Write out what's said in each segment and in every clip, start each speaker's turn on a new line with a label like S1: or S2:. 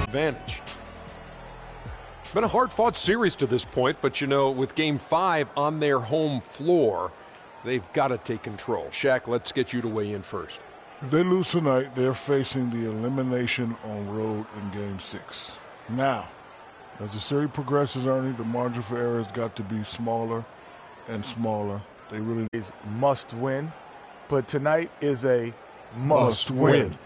S1: advantage. Been a hard-fought series to this point, but you know, with Game 5 on their home floor, they've got to take control. Shaq, let's get you to weigh in first.
S2: If they lose tonight, they're facing the elimination on road in Game 6. Now, as the series progresses, Ernie, the margin for error has got to be smaller and smaller. They really
S3: is must win, but tonight is a must win.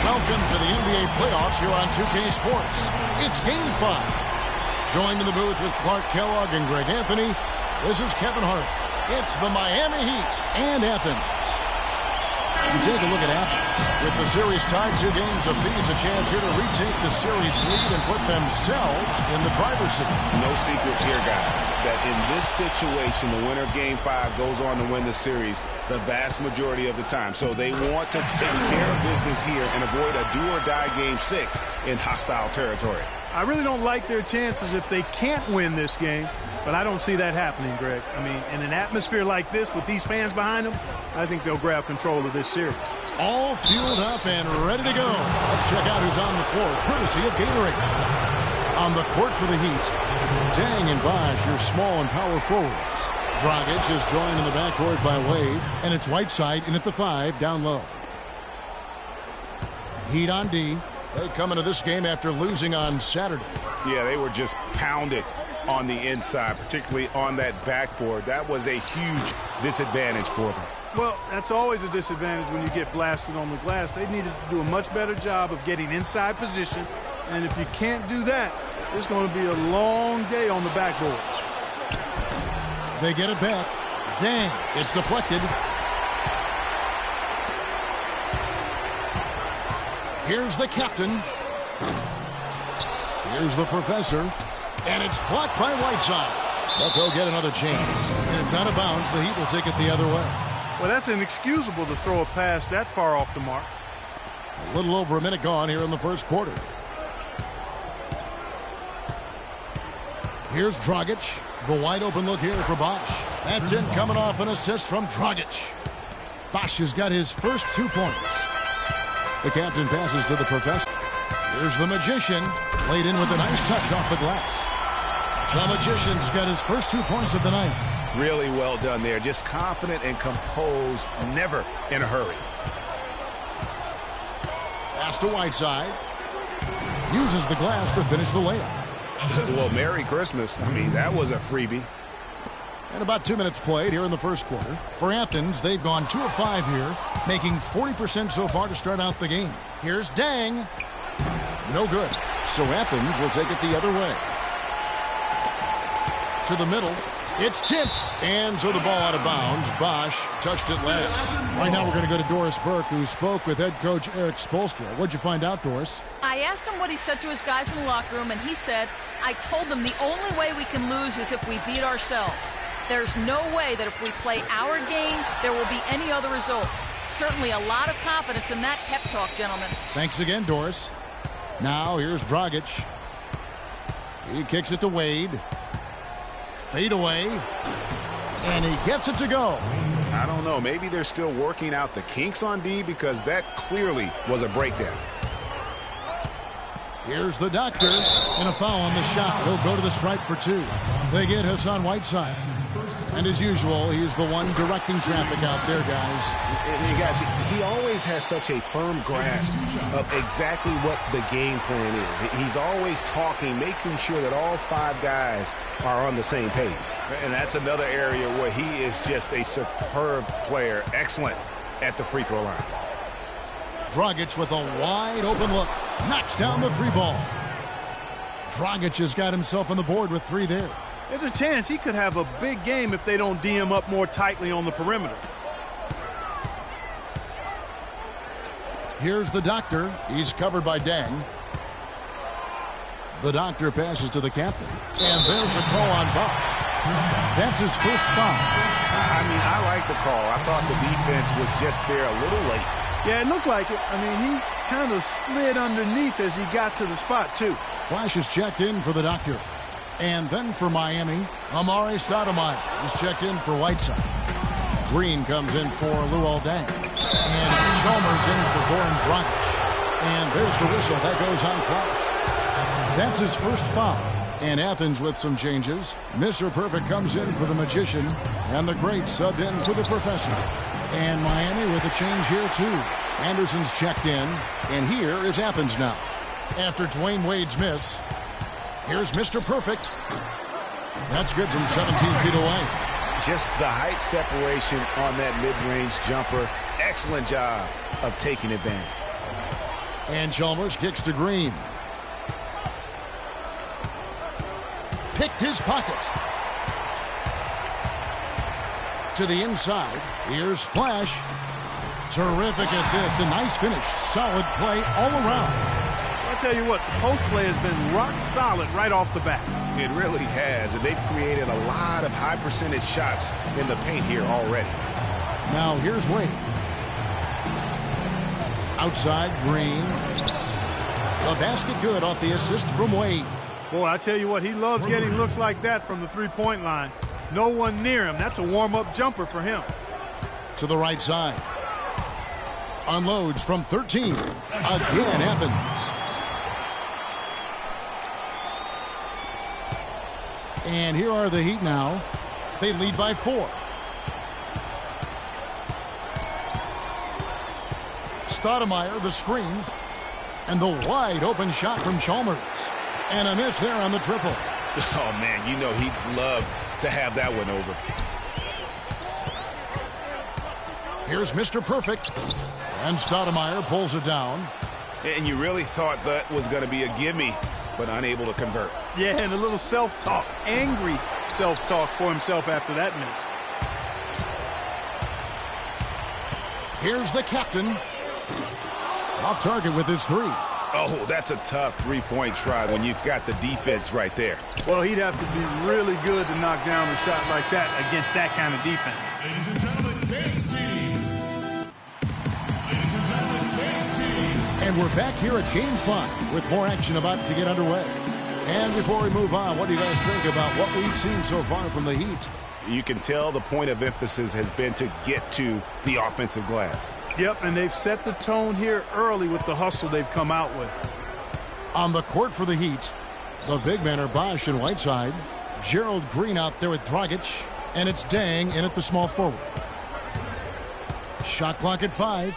S4: Welcome to the NBA playoffs here on 2K Sports. It's Game 5. Joined in the booth with Clark Kellogg and Greg Anthony, this is Kevin Hart. It's the Miami Heat and Athens. You take a look at Athens. With the series tied 2 games apiece, a chance here to retake the series lead and put themselves in the driver's seat.
S5: No secret here, guys, that in this situation, the winner of Game 5 goes on to win the series the vast majority of the time. So they want to take care of business here and avoid a do-or-die Game 6 in hostile territory.
S6: I really don't like their chances if they can't win this game, but I don't see that happening, Greg. I mean, in an atmosphere like this with these fans behind them, I think they'll grab control of this series.
S4: All fueled up and ready to go. Let's check out who's on the floor, courtesy of Gatorade. On the court for the Heat, Dang and Bosh, your small and power forwards. Dragic is joined in the backcourt by Wade, and it's Whiteside in at the 5, down low. Heat on D. They come into this game after losing on Saturday.
S5: Yeah, they were just pounded on the inside, particularly on that backboard. That was a huge disadvantage for them.
S6: Well, that's always a disadvantage when you get blasted on the glass. They needed to do a much better job of getting inside position, and if you can't do that, it's going to be a long day on the backboards.
S4: They get it back. Dang, it's deflected. Here's the captain. Here's the professor. And it's blocked by Whiteside. But they'll get another chance. And it's out of bounds. The Heat will take it the other way.
S6: Well, that's inexcusable to throw a pass that far off the mark.
S4: A little over a minute gone here in the first quarter. Here's Dragic. The wide open look here for Bosh. That's in, coming off an assist from Dragic. Bosh has got his first 2 points. The captain passes to the professor. Here's the Magician. Played in with a nice touch off the glass. The Magician's got his first 2 points of the night.
S5: Really well done there. Just confident and composed, never in a hurry.
S4: Pass to Whiteside. Uses the glass to finish the layup.
S5: Well, Merry Christmas. I mean, that was a freebie.
S4: And about 2 minutes played here in the first quarter. For Athens, they've gone 2 of 5 here, making 40% so far to start out the game. Here's Dang. No good. So Athens will take it the other way. To the middle. It's tipped, and so the ball out of bounds. Bosch touched it last. Right now we're going to go to Doris Burke, who spoke with head coach Eric Spoelstra. What'd you find out, Doris?
S7: I asked him what he said to his guys in the locker room, and he said, I told them the only way we can lose is if we beat ourselves. There's no way that if we play our game, there will be any other result. Certainly a lot of confidence in that pep talk, gentlemen.
S4: Thanks again, Doris. Now here's Dragic. He kicks it to Wade. Fade away. And he gets it to go.
S5: I don't know. Maybe they're still working out the kinks on D, because that clearly was a breakdown.
S4: Here's the doctor, and a foul on the shot. He'll go to the stripe for 2. They get Hassan Whiteside. And as usual, he's the one directing traffic out there, guys.
S5: And guys, he always has such a firm grasp of exactly what the game plan is. He's always talking, making sure that all 5 guys are on the same page. And that's another area where he is just a superb player. Excellent at the free throw line.
S4: Dragic with a wide open look. Knocks down the 3 ball. Dragic has got himself on the board with 3 there.
S6: There's a chance he could have a big game if they don't D him up more tightly on the perimeter.
S4: Here's the doctor. He's covered by Dang. The doctor passes to the captain. And there's a call on Bosch. That's his first foul.
S5: I mean, I like the call. I thought the defense was just there a little late.
S6: Yeah, it looked like it. I mean, he kind of slid underneath as he got to the spot, too.
S4: Flash is checked in for the doctor. And then for Miami, Amari Stoudemire is checked in for Whiteside. Green comes in for Luol Deng. And Chalmers in for Goran Dragic. And there's the whistle. That goes on Flash. That's his first foul. And Athens with some changes. Mr. Perfect comes in for the Magician. And the Great subbed in for the Professor. And Miami with a change here, too. Anderson's checked in. And here is Athens now. After Dwayne Wade's miss, here's Mr. Perfect. That's good from 17 feet away.
S5: Just the height separation on that mid-range jumper. Excellent job of taking advantage.
S4: And Chalmers kicks to Green. Picked his pocket. To the inside. Here's Flash. Terrific assist. A nice finish. Solid play all around.
S6: I'll tell you what, the post play has been rock solid right off the bat.
S5: It really has, and they've created a lot of high percentage shots in the paint here already.
S4: Now here's Wade. Outside, Green. The basket good off the assist from Wade.
S6: Boy, I tell you what, he loves getting looks like that from the three-point line. No one near him. That's a warm-up jumper for him.
S4: To the right side. Unloads from 13. Again, Evans. And here are the Heat now. They lead by 4. Stoudemire, the screen. And the wide open shot from Chalmers. And a miss there on the triple.
S5: Oh, man, you know he'd love to have that one over.
S4: Here's Mr. Perfect. And Stoudemire pulls it down.
S5: And you really thought that was going to be a gimme, but unable to convert.
S6: Yeah, and a little self-talk, angry self-talk for himself after that miss.
S4: Here's the captain. Off target with his 3.
S5: Oh, that's a tough three-point try when you've got the defense right there.
S6: Well, he'd have to be really good to knock down a shot like that against that kind of defense.
S8: Ladies and gentlemen, James team. Ladies and gentlemen, James team.
S4: And we're back here at Game 5 with more action about to get underway. And before we move on, what do you guys think about what we've seen so far from the Heat?
S5: You can tell the point of emphasis has been to get to the offensive glass.
S6: Yep, and they've set the tone here early with the hustle they've come out with.
S4: On the court for the Heat, the big men are Bosch and Whiteside. Gerald Green out there with Dragic. And it's Dang in at the small forward. Shot clock at 5.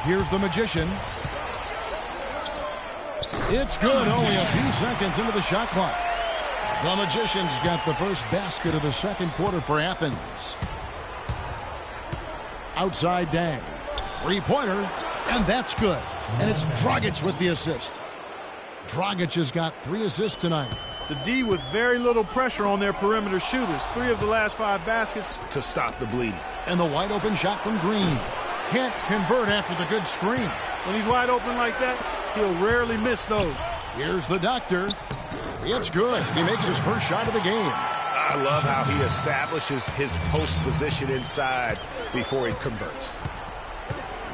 S4: Here's the Magician. It's good. Only a few seconds into the shot clock. The Magician's got the first basket of the second quarter for Athens. Outside Dang. Three-pointer, and that's good. And it's Dragic with the assist. Dragic has got 3 assists tonight.
S6: The D with very little pressure on their perimeter shooters. 3 of the last 5 baskets.
S5: To stop the bleeding.
S4: And the wide open shot from Green. Can't convert after the good screen.
S6: When he's wide open like that, he'll rarely miss those.
S4: Here's the doctor. It's good. He makes his first shot of the game.
S5: I love how he establishes his post position inside before he converts.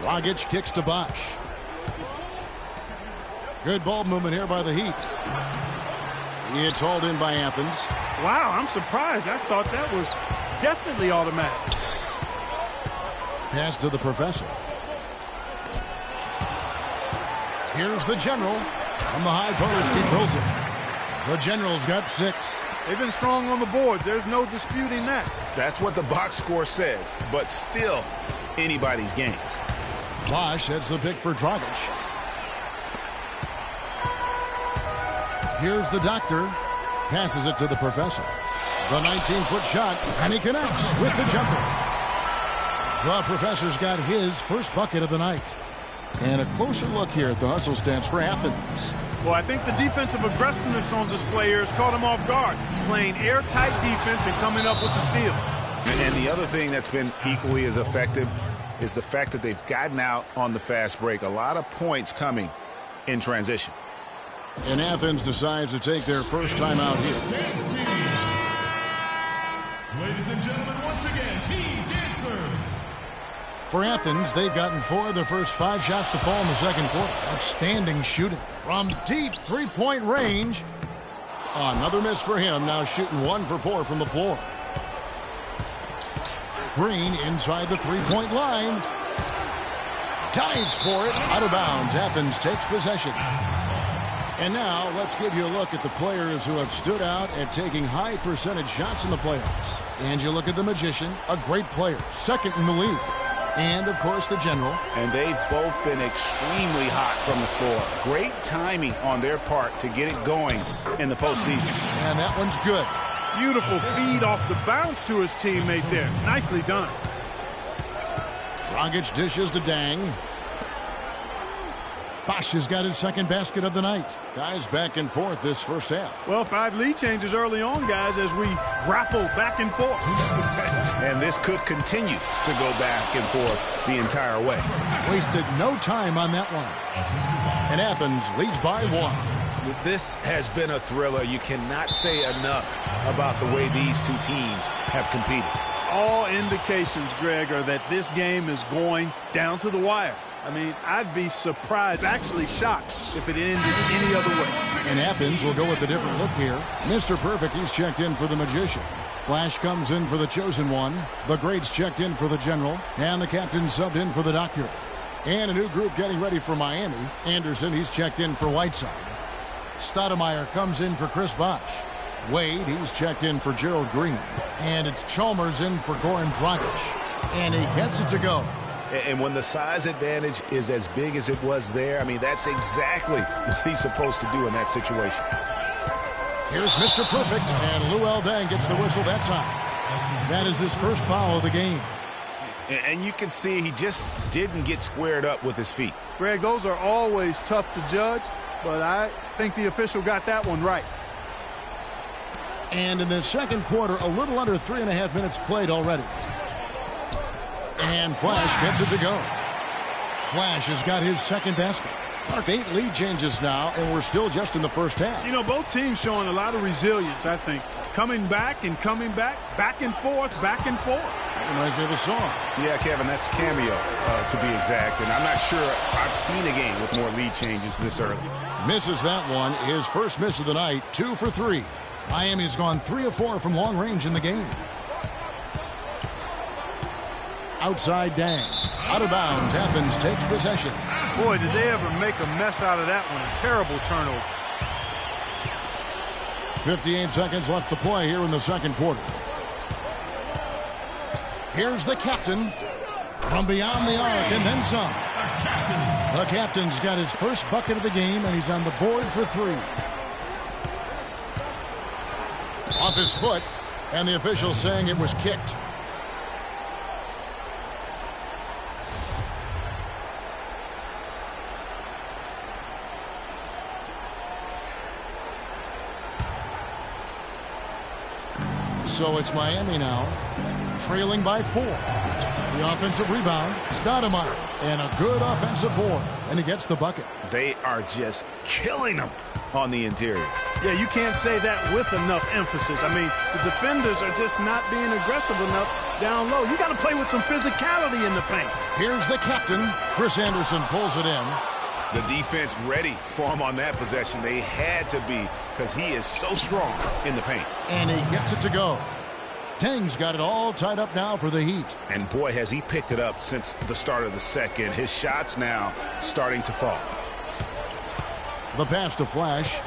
S4: Dragic kicks to Bosch. Good ball movement here by the Heat. It's hauled in by Athens.
S6: Wow, I'm surprised. I thought that was definitely automatic.
S4: Pass to the professor. Here's the general. From the high post, he drills it. The general's got 6.
S6: They've been strong on the boards. There's no disputing that.
S5: That's what the box score says, but still anybody's game.
S4: Bosch heads the pick for Dragic. Here's the doctor. Passes it to the professor. The 19-foot shot, and he connects with the jumper. The professor's got his first bucket of the night. And a closer look here at the hustle stats for Athens.
S6: Well, I think the defensive aggressiveness on display here has caught him off guard. Playing airtight defense and coming up with the steal.
S5: And the other thing that's been equally as effective is the fact that they've gotten out on the fast break. A lot of points coming in transition.
S4: And Athens decides to take their first time out here.
S8: Dance team. Ladies and gentlemen, once again, team dancers.
S4: For Athens, they've gotten 4 of their first 5 shots to fall in the second quarter. Outstanding shooting. From deep three-point range. Another miss for him, now shooting 1 for 4 from the floor. Green inside the three-point line. Dives for it. Out of bounds. Athens takes possession. And now let's give you a look at the players who have stood out at taking high percentage shots in the playoffs. And you look at the Magician, a great player, second in the league. And, of course, the general.
S5: And they've both been extremely hot from the floor. Great timing on their part to get it going in the postseason.
S4: And that one's good.
S6: Beautiful feed off the bounce to his teammate there. Nicely done.
S4: Dragic dishes to Dang. Bosch has got his second basket of the night. Guys back and forth this first half.
S6: Well, 5 lead changes early on, guys, as we grapple back and forth.
S5: And this could continue to go back and forth the entire way.
S4: Wasted no time on that one. And Athens leads by 1.
S5: This has been a thriller. You cannot say enough about the way these two teams have competed.
S6: All indications, Greg, are that this game is going down to the wire. I mean, I'd be surprised, actually shocked, if it ended any other way.
S4: And Athens will go with a different look here. Mr. Perfect, he's checked in for the Magician. Flash comes in for the Chosen One. The Greats checked in for the General. And the Captain subbed in for the Doctor. And a new group getting ready for Miami. Anderson, he's checked in for Whiteside. Stoudemire comes in for Chris Bosh. Wade, he's checked in for Gerald Green. And it's Chalmers in for Goran Dragic. And he gets it to go.
S5: And when the size advantage is as big as it was there, I mean, that's exactly what he's supposed to do in that situation.
S4: Here's Mr. Perfect, and Luol Deng gets the whistle that time. That is his first foul of the game.
S5: And you can see he just didn't get squared up with his feet.
S6: Greg, those are always tough to judge, but I think the official got that one right.
S4: And in the second quarter, a little under 3.5 minutes played already. And Flash gets it to go. Flash has got his second basket. Clark, 8 lead changes now, and we're still just in the first half.
S6: You know, both teams showing a lot of resilience, I think. Coming back and coming back, back and forth, back and forth.
S4: That reminds me of a song.
S5: Yeah, Kevin, that's Cameo, to be exact. And I'm not sure I've seen a game with more lead changes this early.
S4: Misses that one. His first miss of the night, 2 for 3. Miami's gone 3 of 4 from long range in the game. Outside Dang. Out of bounds. Athens takes possession.
S6: Boy, did they ever make a mess out of that one. A terrible turnover.
S4: 58 seconds left to play here in the second quarter. Here's the captain from beyond the arc and then some. The captain's got his first bucket of the game, and he's on the board for 3. Off his foot, and the official saying it was kicked. So it's Miami now, trailing by 4. The offensive rebound, Stoudemire, and a good offensive board, and he gets the bucket.
S5: They are just killing them on the interior.
S6: Yeah, you can't say that with enough emphasis. I mean, the defenders are just not being aggressive enough down low. You got to play with some physicality in the paint.
S4: Here's the captain. Chris Anderson pulls it in.
S5: The defense ready for him on that possession. They had to be, because he is so strong in the paint.
S4: And he gets it to go. Tang's got it all tied up now for the Heat.
S5: And boy, has he picked it up since the start of the second. His shots now starting to fall.
S4: The pass to Flash.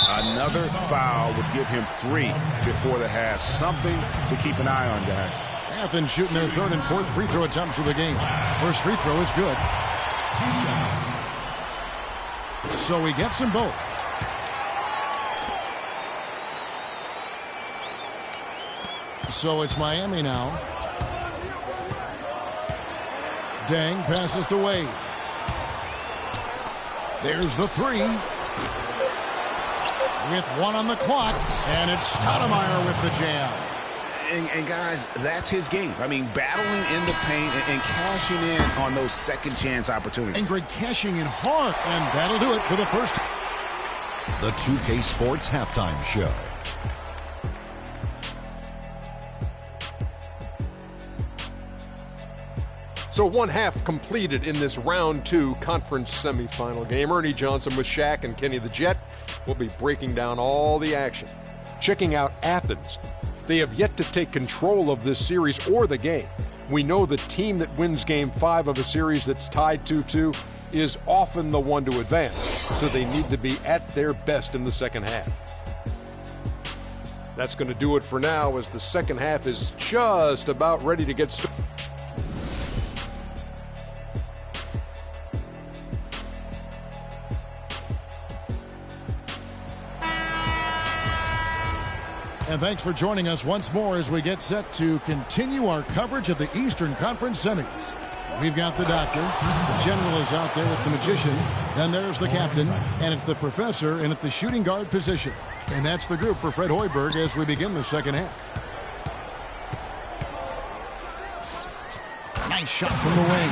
S5: Another foul would give him 3 before the half. Something to keep an eye on, guys.
S4: Athens shooting their 3rd and 4th free throw attempts of the game. First free throw is good. So he gets them both. So it's Miami now. Dang passes to Wade. There's the 3. With 1 on the clock, and it's Stoudemire with the jam.
S5: And guys, that's his game. I mean, battling in the paint and cashing in on those second chance opportunities.
S4: And Greg cashing in hard, and that'll do it for the first.
S9: The 2K Sports Halftime Show.
S1: So 1 half completed in this round 2 conference semifinal game. Ernie Johnson with Shaq and Kenny the Jet will be breaking down all the action. Checking out Athens. They have yet to take control of this series or the game. We know the team that wins Game 5 of a series that's tied 2-2 is often the one to advance, so they need to be at their best in the second half. That's going to do it for now, as the second half is just about ready to get started.
S4: And thanks for joining us once more as we get set to continue our coverage of the Eastern Conference semis. We've got the doctor, the general is out there with the magician, then there's the captain, and it's the professor in at the shooting guard position. And that's the group for Fred Hoiberg as we begin the second half. Nice shot from the wing.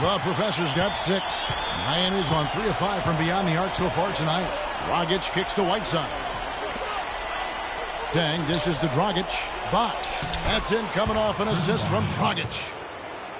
S4: The professor's got 6. Miami's gone 3 of 5 from beyond the arc so far tonight. Dragic kicks to Whiteside. Dang dishes to Dragic. Bosh. That's in, coming off an assist from Dragic.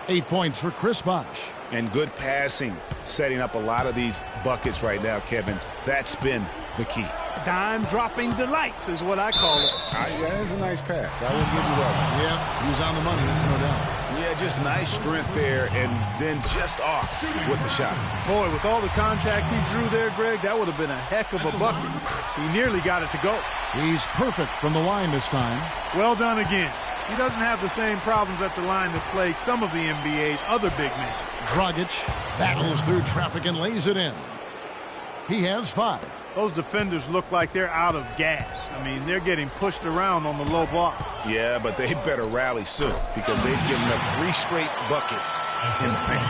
S4: 8 points for Chris Bosh.
S5: And good passing, setting up a lot of these buckets right now, Kevin. That's been the key.
S6: Dime dropping delights is what I call it.
S5: Yeah, that's a nice pass. I will give you that.
S4: Yeah, he was on the money, that's no doubt.
S5: Yeah, just nice strength there, and then just off with the shot.
S6: Boy, with all the contact he drew there, Greg, that would have been a heck of a bucket. He nearly got it to go.
S4: He's perfect from the line this time.
S6: Well done again. He doesn't have the same problems at the line that plague some of the NBA's other big men.
S4: Dragic battles through traffic and lays it in. He has 5.
S6: Those defenders look like they're out of gas. I mean, they're getting pushed around on the low block.
S5: Yeah, but they better rally soon, because they've given up 3 straight buckets in the paint.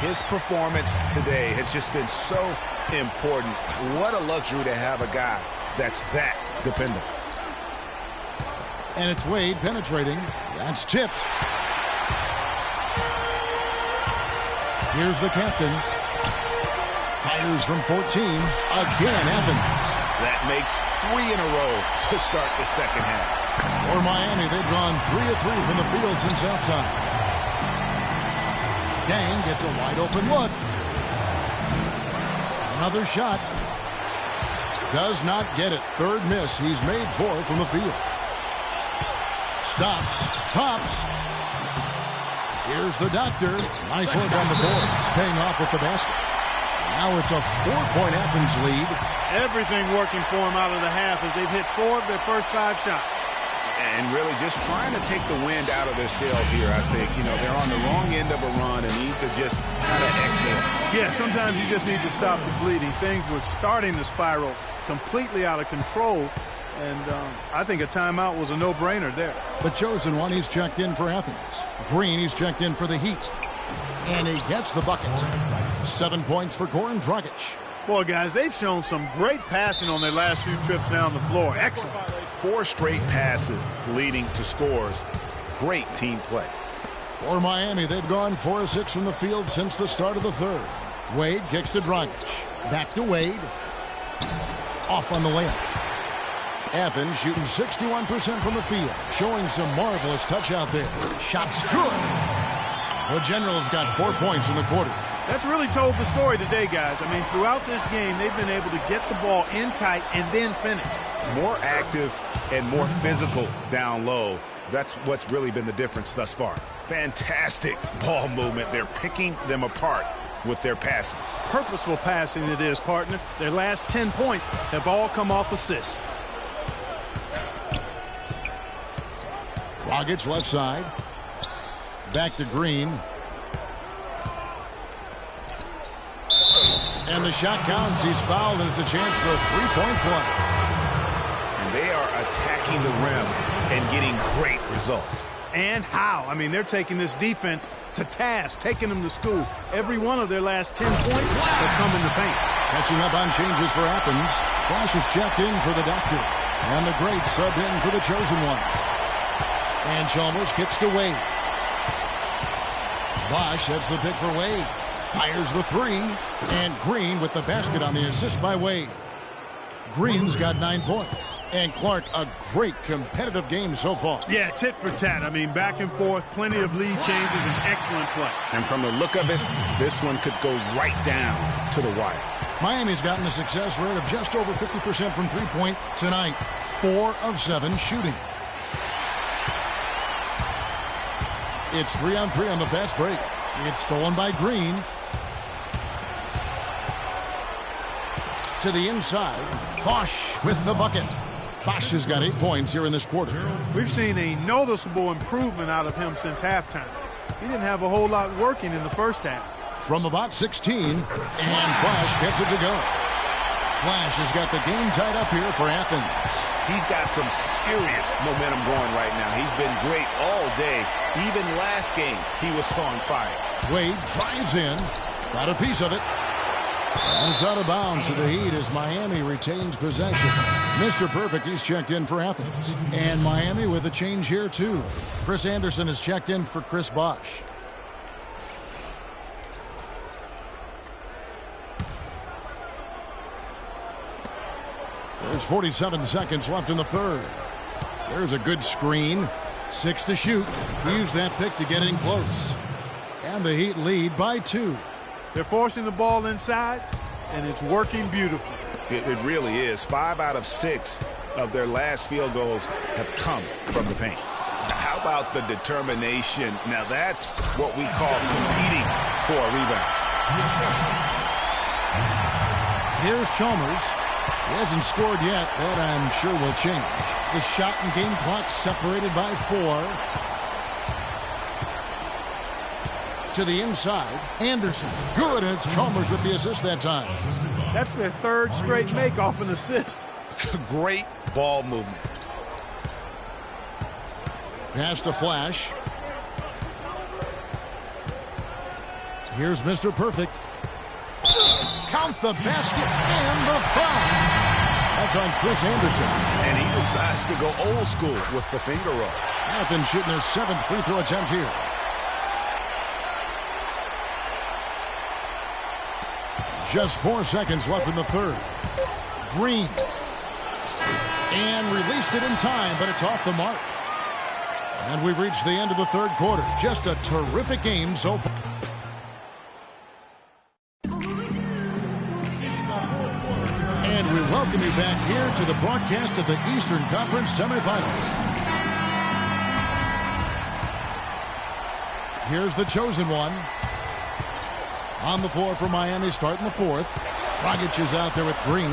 S5: His performance today has just been so important. What a luxury to have a guy that's that dependable.
S4: And it's Wade penetrating. That's tipped. Here's the captain. Fires from 14. Again, Athens.
S5: That makes 3 in a row to start the second half.
S4: For Miami, they've gone 3 of 3 from the field since halftime. Gang gets a wide open look. Another shot. Does not get it. 3rd miss. He's made 4 from the field. Stops. Tops. Here's the doctor. Nice work on the board. He's paying off with the basket. Now it's a 4-point Athens lead.
S6: Everything working for them out of the half as they've hit 4 of their first 5 shots.
S5: And really just trying to take the wind out of their sails here, I think. You know, they're on the wrong end of a run and need to just kind of exhale.
S6: Yeah, sometimes you just need to stop the bleeding. Things were starting to spiral completely out of control. And I think a timeout was a no-brainer there.
S4: The chosen one, he's checked in for Athens. Green, he's checked in for the Heat. And he gets the bucket. 7 points for Goran Dragic.
S6: Boy, guys, they've shown some great passing on their last few trips down the floor. Excellent.
S5: 4 straight passes leading to scores. Great team play.
S4: For Miami, they've gone 4 of 6 from the field since the start of the third. Wade kicks to Dragic. Back to Wade. Off on the layup. Athens shooting 61% from the field, showing some marvelous touch out there. Shot's good. The Generals got 4 points in the quarter.
S6: That's really told the story today, guys. I mean, throughout this game, they've been able to get the ball in tight and then finish.
S5: More active and more physical down low. That's what's really been the difference thus far. Fantastic ball movement. They're picking them apart with their passing.
S6: Purposeful passing it is, partner. Their last 10 points have all come off assists.
S4: Dragic left side. Back to Green. And the shot counts. He's fouled, and it's a chance for a three-point play.
S5: And they are attacking the rim and getting great results.
S6: And how? I mean, they're taking this defense to task, taking them to school. Every one of their last 10 points have come in the paint.
S4: Catching up on changes for Athens. Flash is checked in for the Doctor. And the Great sub in for the Chosen One. And Chalmers kicks to Wade. Bosch heads the pick for Wade. Fires the three. And Green with the basket on the assist by Wade. Green's got 9 points. And Clark, a great competitive game so far.
S6: Yeah, tit for tat. I mean, back and forth, plenty of lead changes, and excellent play.
S5: And from the look of it, this one could go right down to the wire.
S4: Miami's gotten a success rate of just over 50% from three-point tonight. 4 of 7 shooting. It's 3-on-3 on the fast break. It's stolen by Green. To the inside. Bosch with the bucket. Bosch has got 8 points here in this quarter.
S6: We've seen a noticeable improvement out of him since halftime. He didn't have a whole lot working in the first half.
S4: From about 16, and Flash gets it to go. Flash has got the game tied up here for Athens.
S5: He's got some serious momentum going right now. He's been great all day. Even last game, he was on fire.
S4: Wade drives in. Got a piece of it. And it's out of bounds to the Heat as Miami retains possession. Mr. Perfect, he's checked in for Athens. And Miami with a change here, too. Chris Anderson has checked in for Chris Bosch. There's 47 seconds left in the third. There's a good screen. 6 to shoot. Use that pick to get in close. And the Heat lead by 2.
S6: They're forcing the ball inside, and it's working beautifully.
S5: It really is. 5 out of 6 of their last field goals have come from the paint. How about the determination? Now that's what we call competing for a rebound.
S4: Here's Chalmers. He hasn't scored yet. That I'm sure will change. The shot and game clock separated by 4. To the inside. Anderson. Good. It's Chalmers with the assist that time.
S6: That's their third straight make off an assist.
S5: Great ball movement.
S4: Pass to Flash. Here's Mr. Perfect. Count the basket and the foul. That's on Chris Anderson.
S5: And he decides to go old school with the finger roll.
S4: Athens shooting their 7th free throw attempt here. Just 4 seconds left in the third. Green. And released it in time, but it's off the mark. And we've reached the end of the third quarter. Just a terrific game so far. And we welcome you back here to the broadcast of the Eastern Conference semifinals. Here's the chosen one. On the floor for Miami, starting the fourth. Dragic is out there with Green.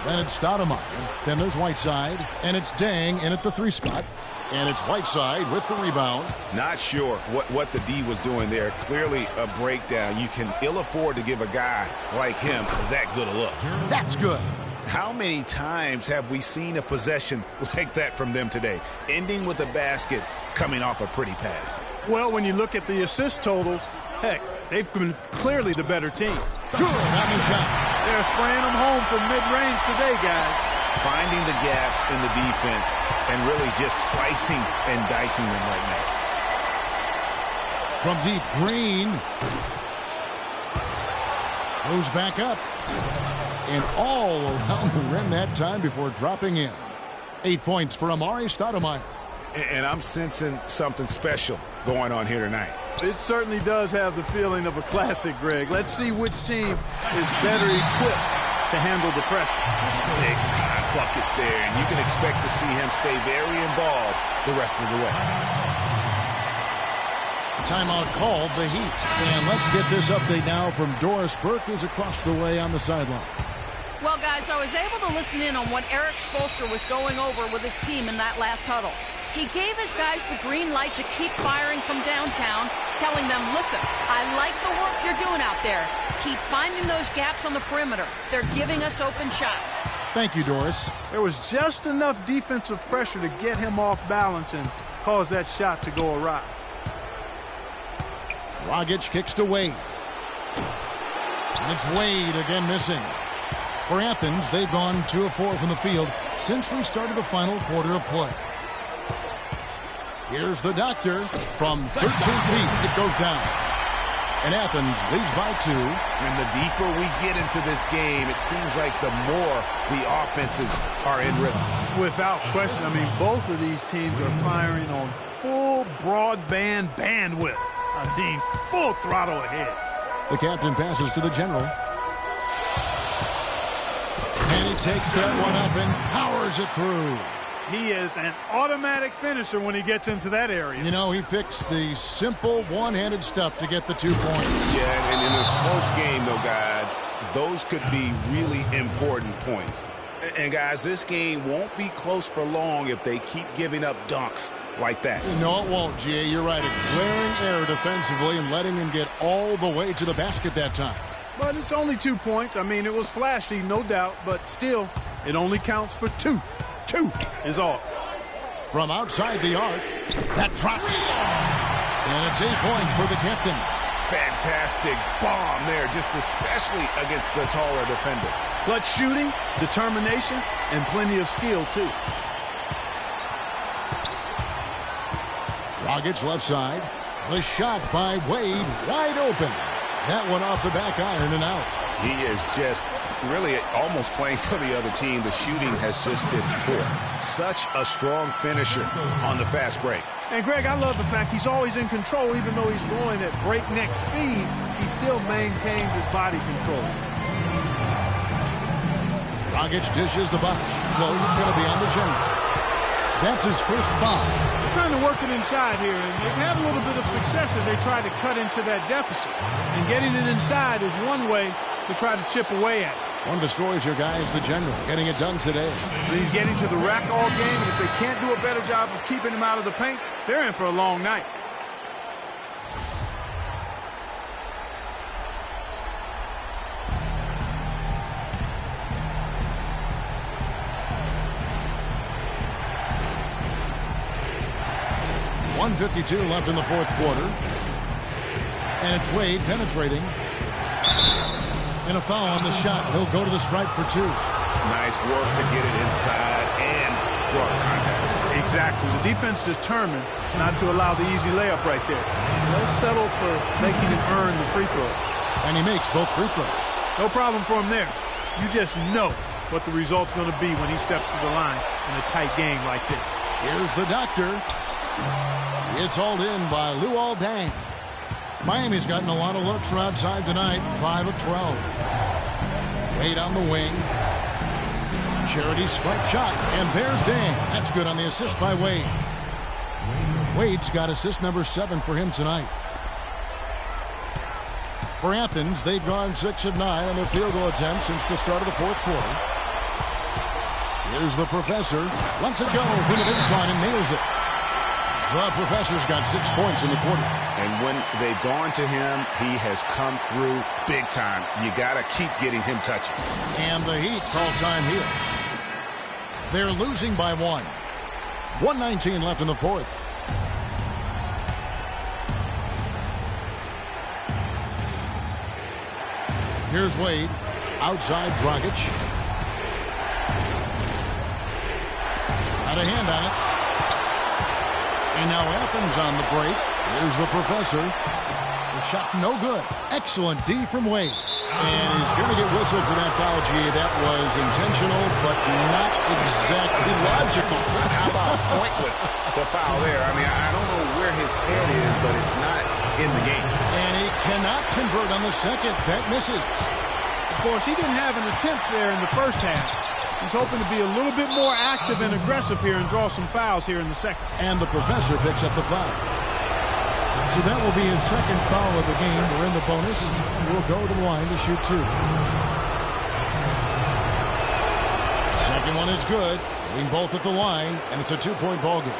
S4: Then it's Stoudemire. Then there's Whiteside. And it's Dang in at the 3 spot. And it's Whiteside with the rebound.
S5: Not sure what the D was doing there. Clearly a breakdown. You can ill afford to give a guy like him that good a look.
S4: That's good.
S5: How many times have we seen a possession like that from them today? Ending with a basket, coming off a pretty pass.
S6: Well, when you look at the assist totals, heck, they've been clearly the better team.
S4: Good on the shot.
S6: They're spraying them home from mid-range today, guys.
S5: finding the gaps in the defense and really just slicing and dicing them right now.
S4: From deep, Green goes back up and all around the rim that time before dropping in. 8 points for Amari Stoudemire.
S5: And I'm sensing something special going on here tonight.
S6: It certainly does have the feeling of a classic, Greg. Let's see which team is better equipped to handle the pressure.
S5: Big time bucket there, and you can expect to see him stay very involved the rest of the way.
S4: Timeout called, the Heat. And let's get this update now from Doris Burke, who's across the way on the sideline.
S7: Well, guys, I was able to listen in on what Eric Spoelstra was going over with his team in that last huddle. He gave his guys the green light to keep firing from downtown, telling them, listen, I like the work you're doing out there. Keep finding those gaps on the perimeter. They're giving us open shots.
S4: Thank you, Doris.
S6: There was just enough defensive pressure to get him off balance and cause that shot to go awry.
S4: Dragic kicks to Wade. And it's Wade again missing. For Athens, they've gone 2 of 4 from the field since we started the final quarter of play. Here's the doctor from 13 feet. It goes down. And Athens leads by 2.
S5: And the deeper we get into this game, it seems like the more the offenses are in rhythm.
S6: Without question. I mean, both of these teams are firing on full broadband bandwidth. I mean, full throttle ahead.
S4: The captain passes to the general. And he takes that one up and powers it through.
S6: He is an automatic finisher when he gets into that area.
S4: You know, he picks the simple one-handed stuff to get the 2 points.
S5: Yeah, and in a close game, though, guys, those could be really important points. And, guys, this game won't be close for long if they keep giving up dunks like that.
S4: No, it won't, G.A. You're right. A glaring error defensively and letting him get all the way to the basket that time.
S6: But it's only 2 points. I mean, it was flashy, no doubt, but still, it only counts for 2. 2 is all.
S4: From outside the arc, that drops. And it's 8 points for the captain.
S5: Fantastic bomb there, just especially against the taller defender.
S6: Clutch shooting, determination, and plenty of skill, too.
S4: Dragic left side. The shot by Wade, wide open. That one off the back iron and out.
S5: He is just really almost playing for the other team. The shooting has just been poor. Such a strong finisher on the fast break.
S6: And, Greg, I love the fact he's always in control. Even though he's going at breakneck speed, he still maintains his body control.
S4: Dragic dishes the box. Close, it's going to be on the general. That's his first foul.
S6: They're trying to work it inside here, and they've had a little bit of success as they try to cut into that deficit. And getting it inside is one way to try to chip away at it.
S4: One of the stories here, guys, the general getting it done today.
S6: He's getting to the rack all game, and if they can't do a better job of keeping him out of the paint, they're in for a long night.
S4: .152 left in the fourth quarter. And it's Wade penetrating. And a foul on the shot. He'll go to the stripe for 2.
S5: Nice work to get it inside and draw contact.
S6: Exactly. The defense determined not to allow the easy layup right there. They'll settle for making him earn the free throws.
S4: And he makes both free throws.
S6: No problem for him there. You just know what the result's going to be when he steps to the line in a tight game like this.
S4: Here's the doctor. It's hauled in by Luol Deng. Miami's gotten a lot of looks from outside tonight. 5 of 12. Wade on the wing. Charity stripe shot. And there's Deng. That's good on the assist by Wade. Wade's got assist number 7 for him tonight. For Athens, they've gone 6 of 9 on their field goal attempts since the start of the fourth quarter. Here's the professor. Lets it go from the baseline and nails it. The professor's got 6 points in the quarter.
S5: And when they've gone to him, he has come through big time. You got to keep getting him touches.
S4: And the Heat call time here. They're losing by 1. 1:19 left in the fourth. Here's Wade. Outside Dragic. Got a hand on it. And now Athens on the break. Here's the professor. The shot no good. Excellent D from Wade. And he's going to get whistled for that foul, G. That was intentional, but not exactly logical.
S5: How about pointless to foul there? I mean, I don't know where his head is, but it's not in the game.
S4: And he cannot convert on the second. That misses.
S6: Of course, he didn't have an attempt there in the first half. He's hoping to be a little bit more active and aggressive here and draw some fouls here in the second.
S4: And the professor picks up the foul. So that will be his second foul of the game. We're in the bonus. We'll go to the line to shoot two. Second one is good. Getting both at the line, and it's a two-point ball game.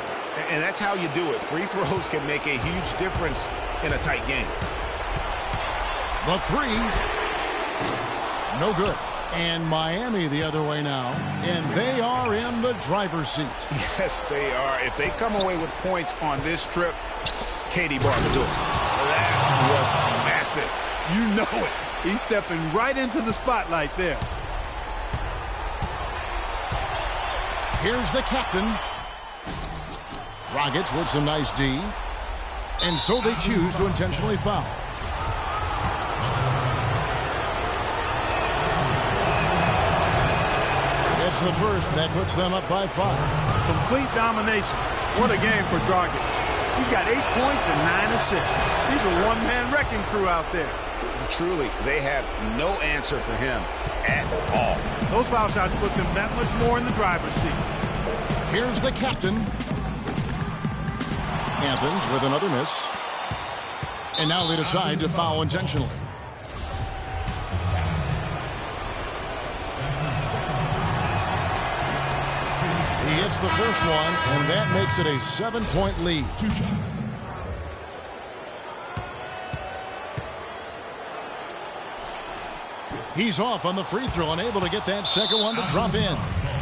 S5: And that's how you do it. Free throws can make a huge difference in a tight game.
S4: The three. No good. And Miami the other way now. And they are in the driver's seat.
S5: Yes, they are. If they come away with points on this trip, Katie Barr will do it. That was massive.
S6: You know it. He's stepping right into the spotlight there.
S4: Here's the captain. Dragic with some nice D. And so they choose to intentionally foul. It's the first. That puts them up by 5.
S6: Complete domination. What a game for Dragic. He's got 8 points and 9 assists. He's a one-man wrecking crew out there.
S5: Truly, they have no answer for him at all.
S6: Those foul shots put them that much more in the driver's seat.
S4: Here's the captain. Athens with another miss. And now they decide to foul intentionally. He hits the first one, and that makes it a 7-point lead. He's off on the free throw, unable to get that second one to drop in.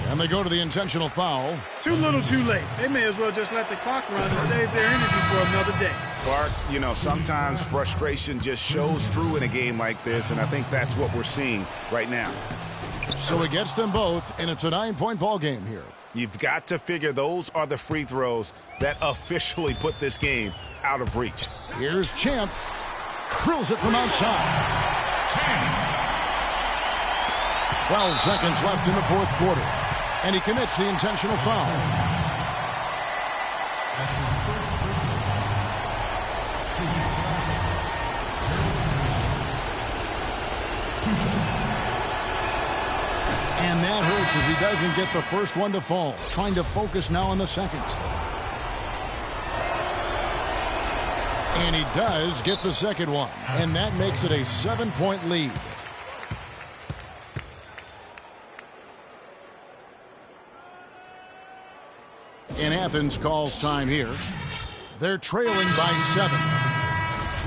S4: And they go to the intentional foul.
S6: Too little, too late. They may as well just let the clock run and save their energy for another day.
S5: Clark, you know, sometimes frustration just shows through in a game like this, and I think that's what we're seeing right now.
S4: So he gets them both, and it's a 9-point ball game here.
S5: You've got to figure those are the free throws that officially put this game out of reach.
S4: Here's Champ. Drills it from outside. 12 seconds left in the fourth quarter. And he commits the intentional foul. And that hurts as he doesn't get the first one to fall. Trying to focus now on the second. And he does get the second one. And that makes it a 7-point lead. And Athens calls time here. They're trailing by 7.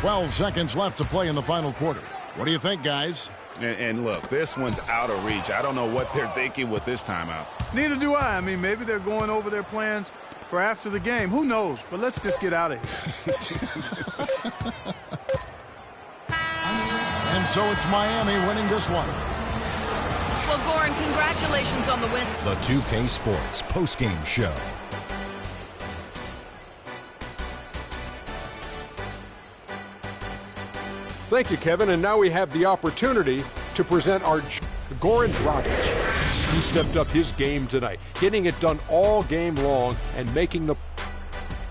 S4: 12 seconds left to play in the final quarter. What do you think, guys?
S5: And look, this one's out of reach. I don't know what they're thinking with this timeout.
S6: Neither do I. I mean, maybe they're going over their plans for after the game. Who knows? But let's just get out of here.
S4: And so it's Miami winning this one.
S7: Well, Goran, congratulations on the win.
S9: The 2K Sports postgame show.
S1: Thank you, Kevin. And now we have the opportunity to present our Goran Dragic. He stepped up his game tonight, getting it done all game long and making the...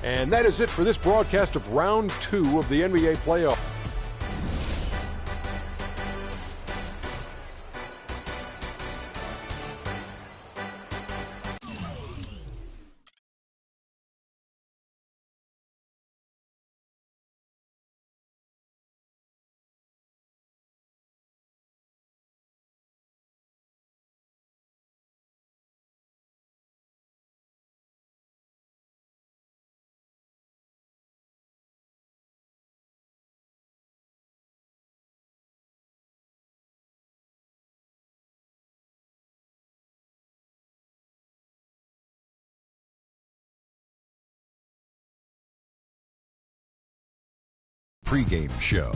S1: And that is it for this broadcast of Round 2 of the NBA playoff.
S9: Pre-game show.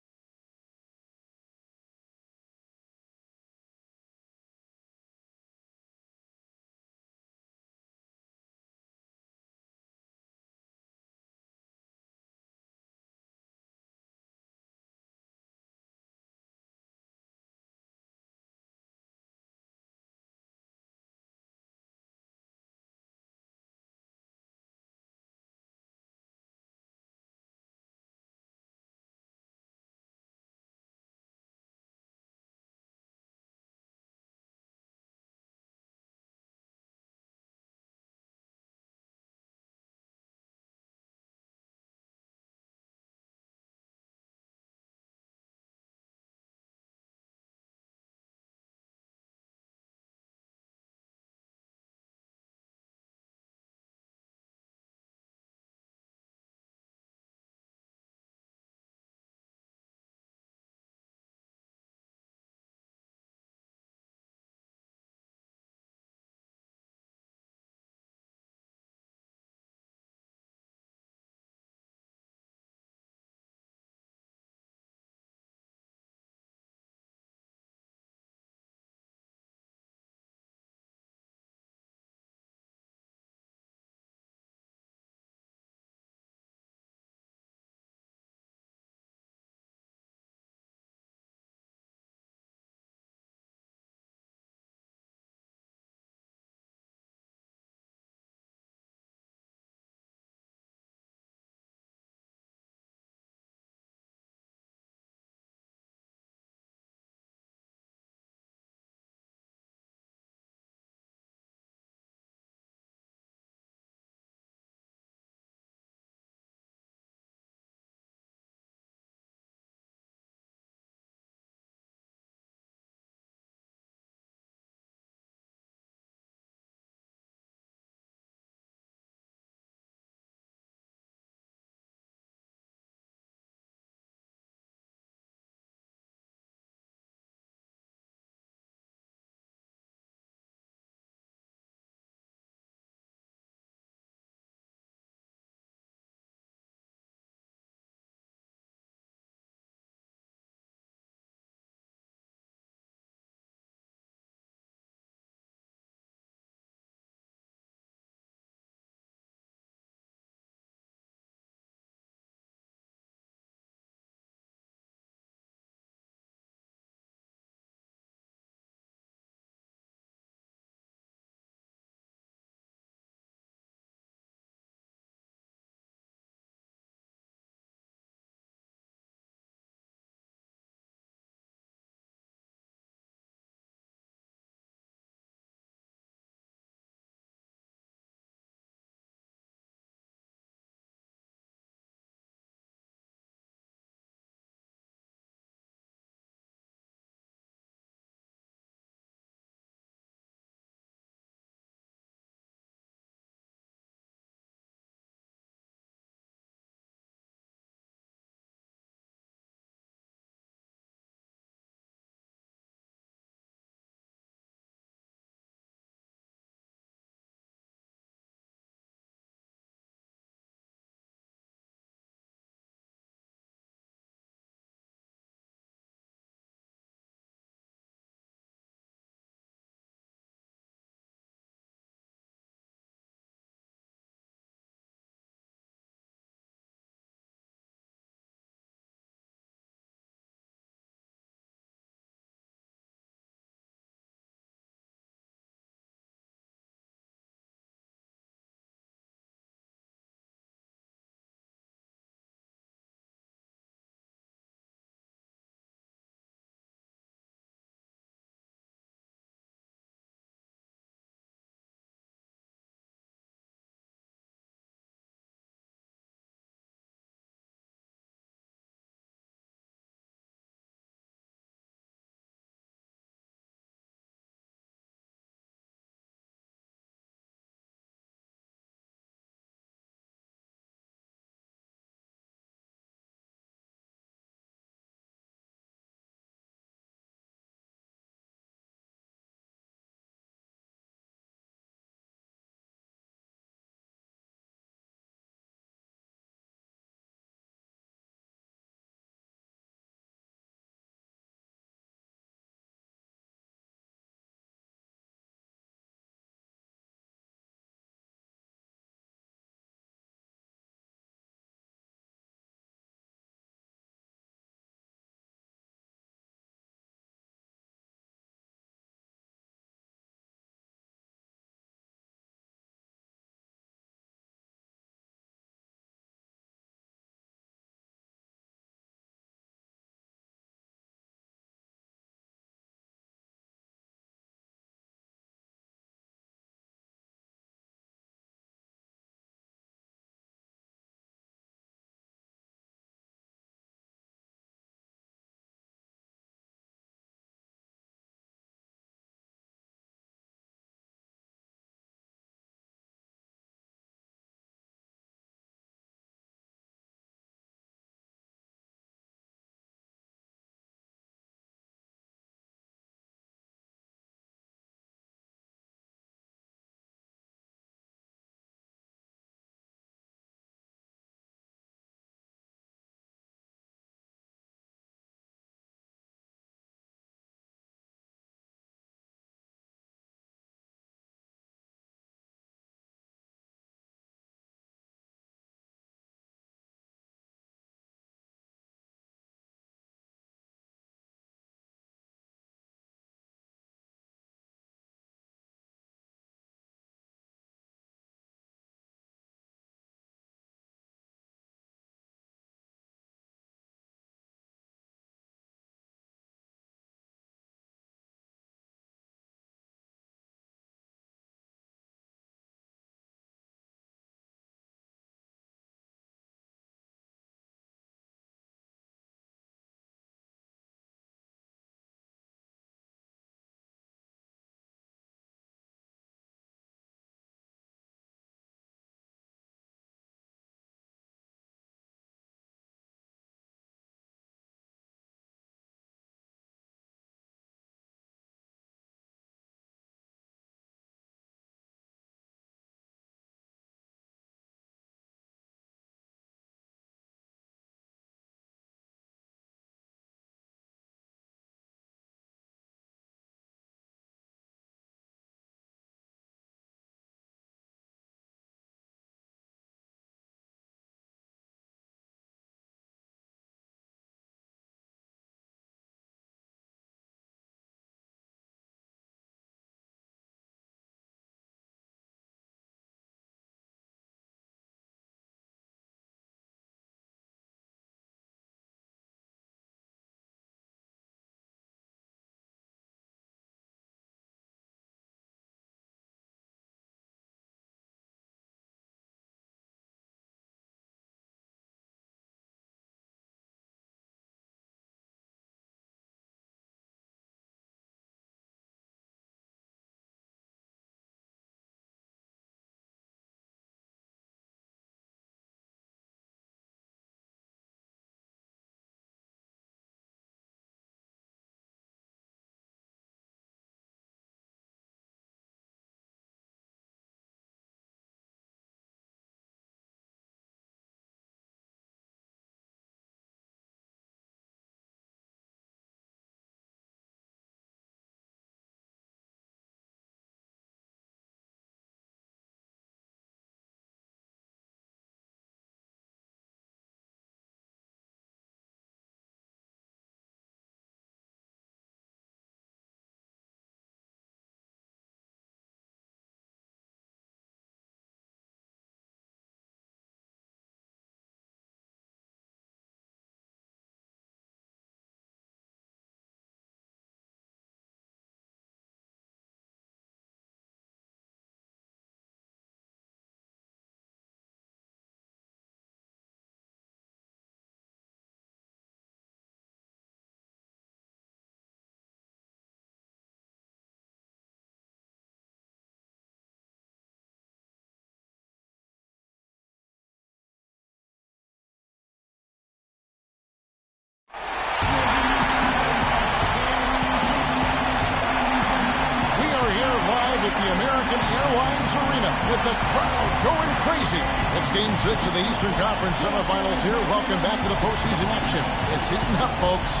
S4: stadium with the crowd going crazy. It's Game 6 of the Eastern Conference semifinals here. Welcome back to the postseason action. It's heating up, folks.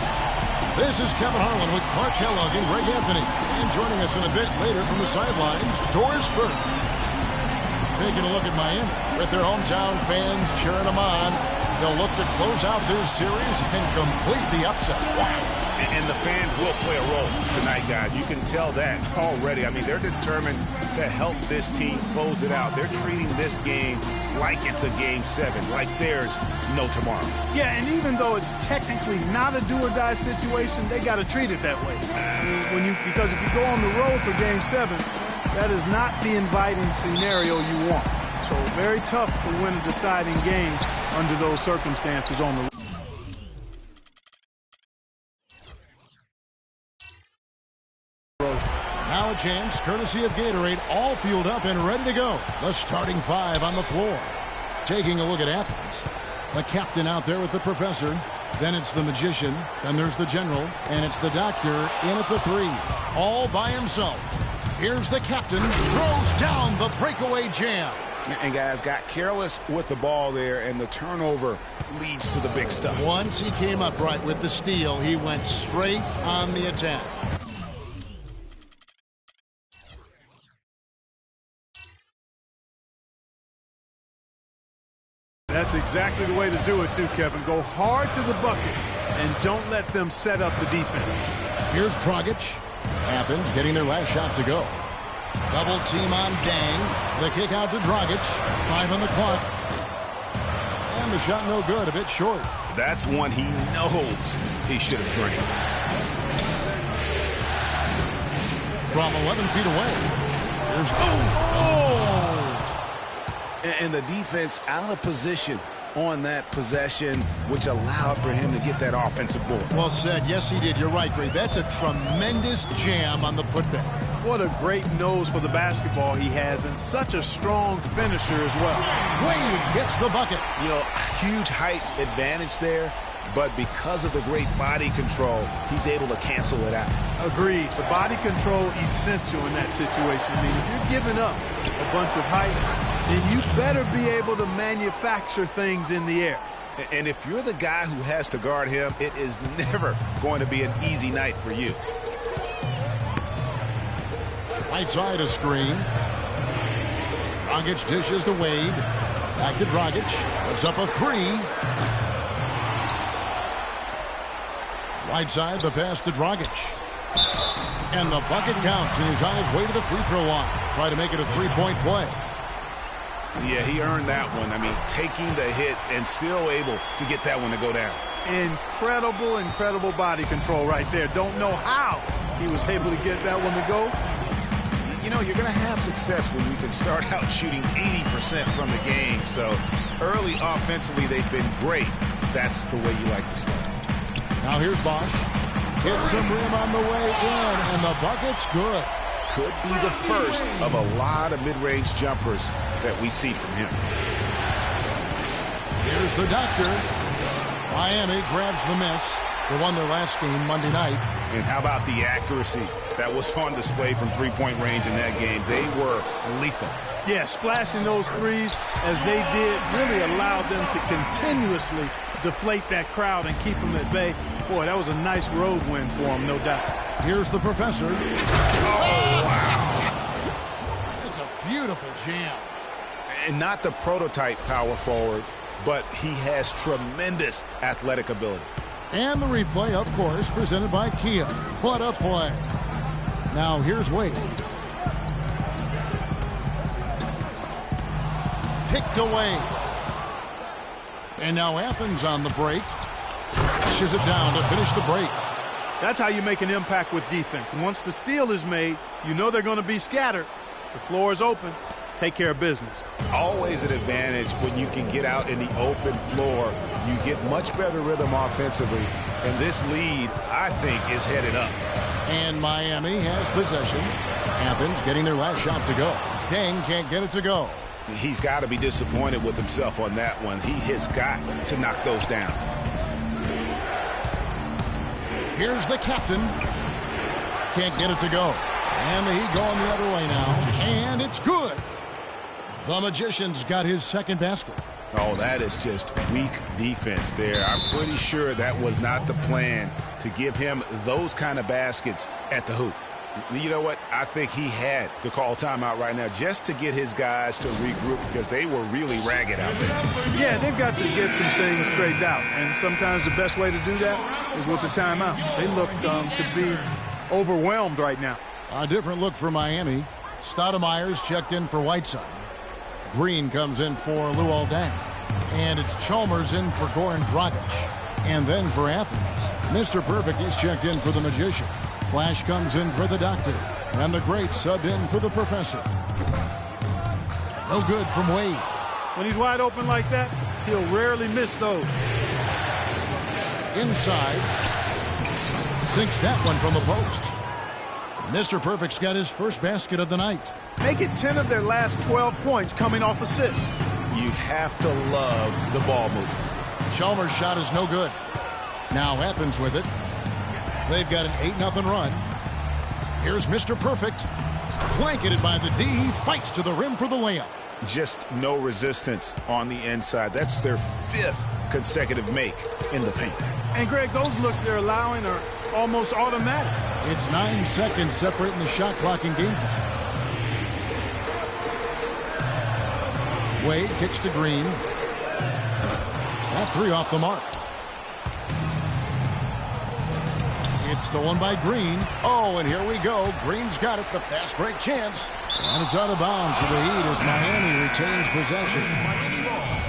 S4: This is Kevin Harlan with Clark Kellogg and Greg Anthony. And joining us in a bit later from the sidelines, Doris Burke. Taking a look at Miami with their hometown fans cheering them on. They'll look to close out this series and complete the upset. Wow.
S5: And the fans will play a role tonight, guys. You can tell that already. I mean, they're determined to help this team close it out. They're treating this game like it's a Game 7, like there's no tomorrow.
S6: Yeah, and even though it's technically not a do-or-die situation, they got to treat it that way. Because if you go on the road for Game 7, that is not the inviting scenario you want. So very tough to win a deciding game under those circumstances on the road.
S4: Now a chance, courtesy of Gatorade, all fueled up and ready to go. The starting five on the floor. Taking a look at Athens. The captain out there with the professor. Then it's the magician. Then there's the general. And it's the doctor in at the 3. All by himself. Here's the captain. Throws down the breakaway jam.
S5: And guys got careless with the ball there, and the turnover leads to the big stuff.
S4: Once he came up right with the steal, he went straight on the attack.
S6: That's exactly the way to do it, too, Kevin. Go hard to the bucket and don't let them set up the defense.
S4: Here's Dragic. Athens getting their last shot to go. Double team on Dang. The kick out to Dragic. 5 on the clock. And the shot no good, a bit short.
S5: That's one he knows he should have drained.
S4: From 11 feet away. Here's
S5: And the defense out of position on that possession, which allowed for him to get that offensive board.
S4: Well said. Yes, he did. You're right, Greg. That's a tremendous jam on the putback.
S6: What a great nose for the basketball he has, and such a strong finisher as well.
S4: Wade gets the bucket.
S5: You know, huge height advantage there, but because of the great body control, he's able to cancel it out.
S6: Agreed. The body control essential in that situation. I mean, if you're giving up a bunch of height, then you better be able to manufacture things in the air.
S5: And if you're the guy who has to guard him, it is never going to be an easy night for you.
S4: Right side a screen. Dragic dishes to Wade. Back to Dragic. Puts up a 3. Right side the pass to Dragic. And the bucket counts, and he's on his way to the free throw line. Try to make it a 3-point play.
S5: Yeah, he earned that one. I mean, taking the hit and still able to get that one to go down.
S6: Incredible body control right there. Don't know how he was able to get that one to go.
S5: You know, you're going to have success when you can start out shooting 80% from the game. So early offensively, they've been great. That's the way you like to start.
S4: Now here's Bosch. Gets some rim on the way in, and the bucket's good.
S5: Could be the first of a lot of mid-range jumpers that we see from him.
S4: Here's the doctor. Miami grabs the miss. They won their last game Monday night.
S5: And how about the accuracy that was on display from three-point range in that game? They were lethal.
S6: Yeah, splashing those threes as they did really allowed them to continuously deflate that crowd and keep them at bay. Boy, that was a nice road win for them, no doubt.
S4: Here's the professor.
S5: Oh, wow.
S4: It's a beautiful jam.
S5: And not the prototype power forward, but he has tremendous athletic ability.
S4: And the replay, of course, presented by Kia. What a play. Now here's Wade. Picked away. And now Athens on the break. Pushes it down to finish the break.
S6: That's how you make an impact with defense. Once the steal is made, you know they're going to be scattered. The floor is open. Take care of business.
S5: Always an advantage when you can get out in the open floor. You get much better rhythm offensively. And this lead, I think, is headed up.
S4: And Miami has possession. Athens getting their last shot to go. Dang can't get it to go.
S5: He's got to be disappointed with himself on that one. He has got to knock those down.
S4: Here's the captain. Can't get it to go. And the Heat going the other way now. And it's good. The Magician's got his second basket.
S5: Oh, that is just weak defense there. I'm pretty sure that was not the plan to give him those kind of baskets at the hoop. You know what? I think he had to call timeout right now just to get his guys to regroup because they were really ragged out there.
S6: Yeah, they've got to get some things straightened out. And sometimes the best way to do that is with the timeout. They look to be overwhelmed right now.
S4: A different look for Miami. Stoudemire's checked in for Whiteside. Green comes in for Luol Deng. And it's Chalmers in for Goran Dragic. And then for Athens, Mr. Perfect is checked in for the Magician. Flash comes in for the Doctor. And the Great subbed in for the Professor. No good from Wade.
S6: When he's wide open like that, he'll rarely miss those.
S4: Inside. Sinks that one from the post. Mr. Perfect's got his first basket of the night.
S6: Make it 10 of their last 12 points coming off assists.
S5: You have to love the ball movement.
S4: Chalmers' shot is no good. Now Athens with it. They've got an 8-0 run. Here's Mr. Perfect. Blanketed by the D. He fights to the rim for the layup.
S5: Just no resistance on the inside. That's their 5th consecutive make in the paint.
S6: And, Greg, those looks they're allowing are almost automatic.
S4: It's 9 seconds separating the shot clock in game time. Wade kicks to Green. That 3 off the mark. It's stolen by Green. Oh, and here we go. Green's got it. The fast break chance. And it's out of bounds to the Heat as Miami retains possession.
S8: Miami ball.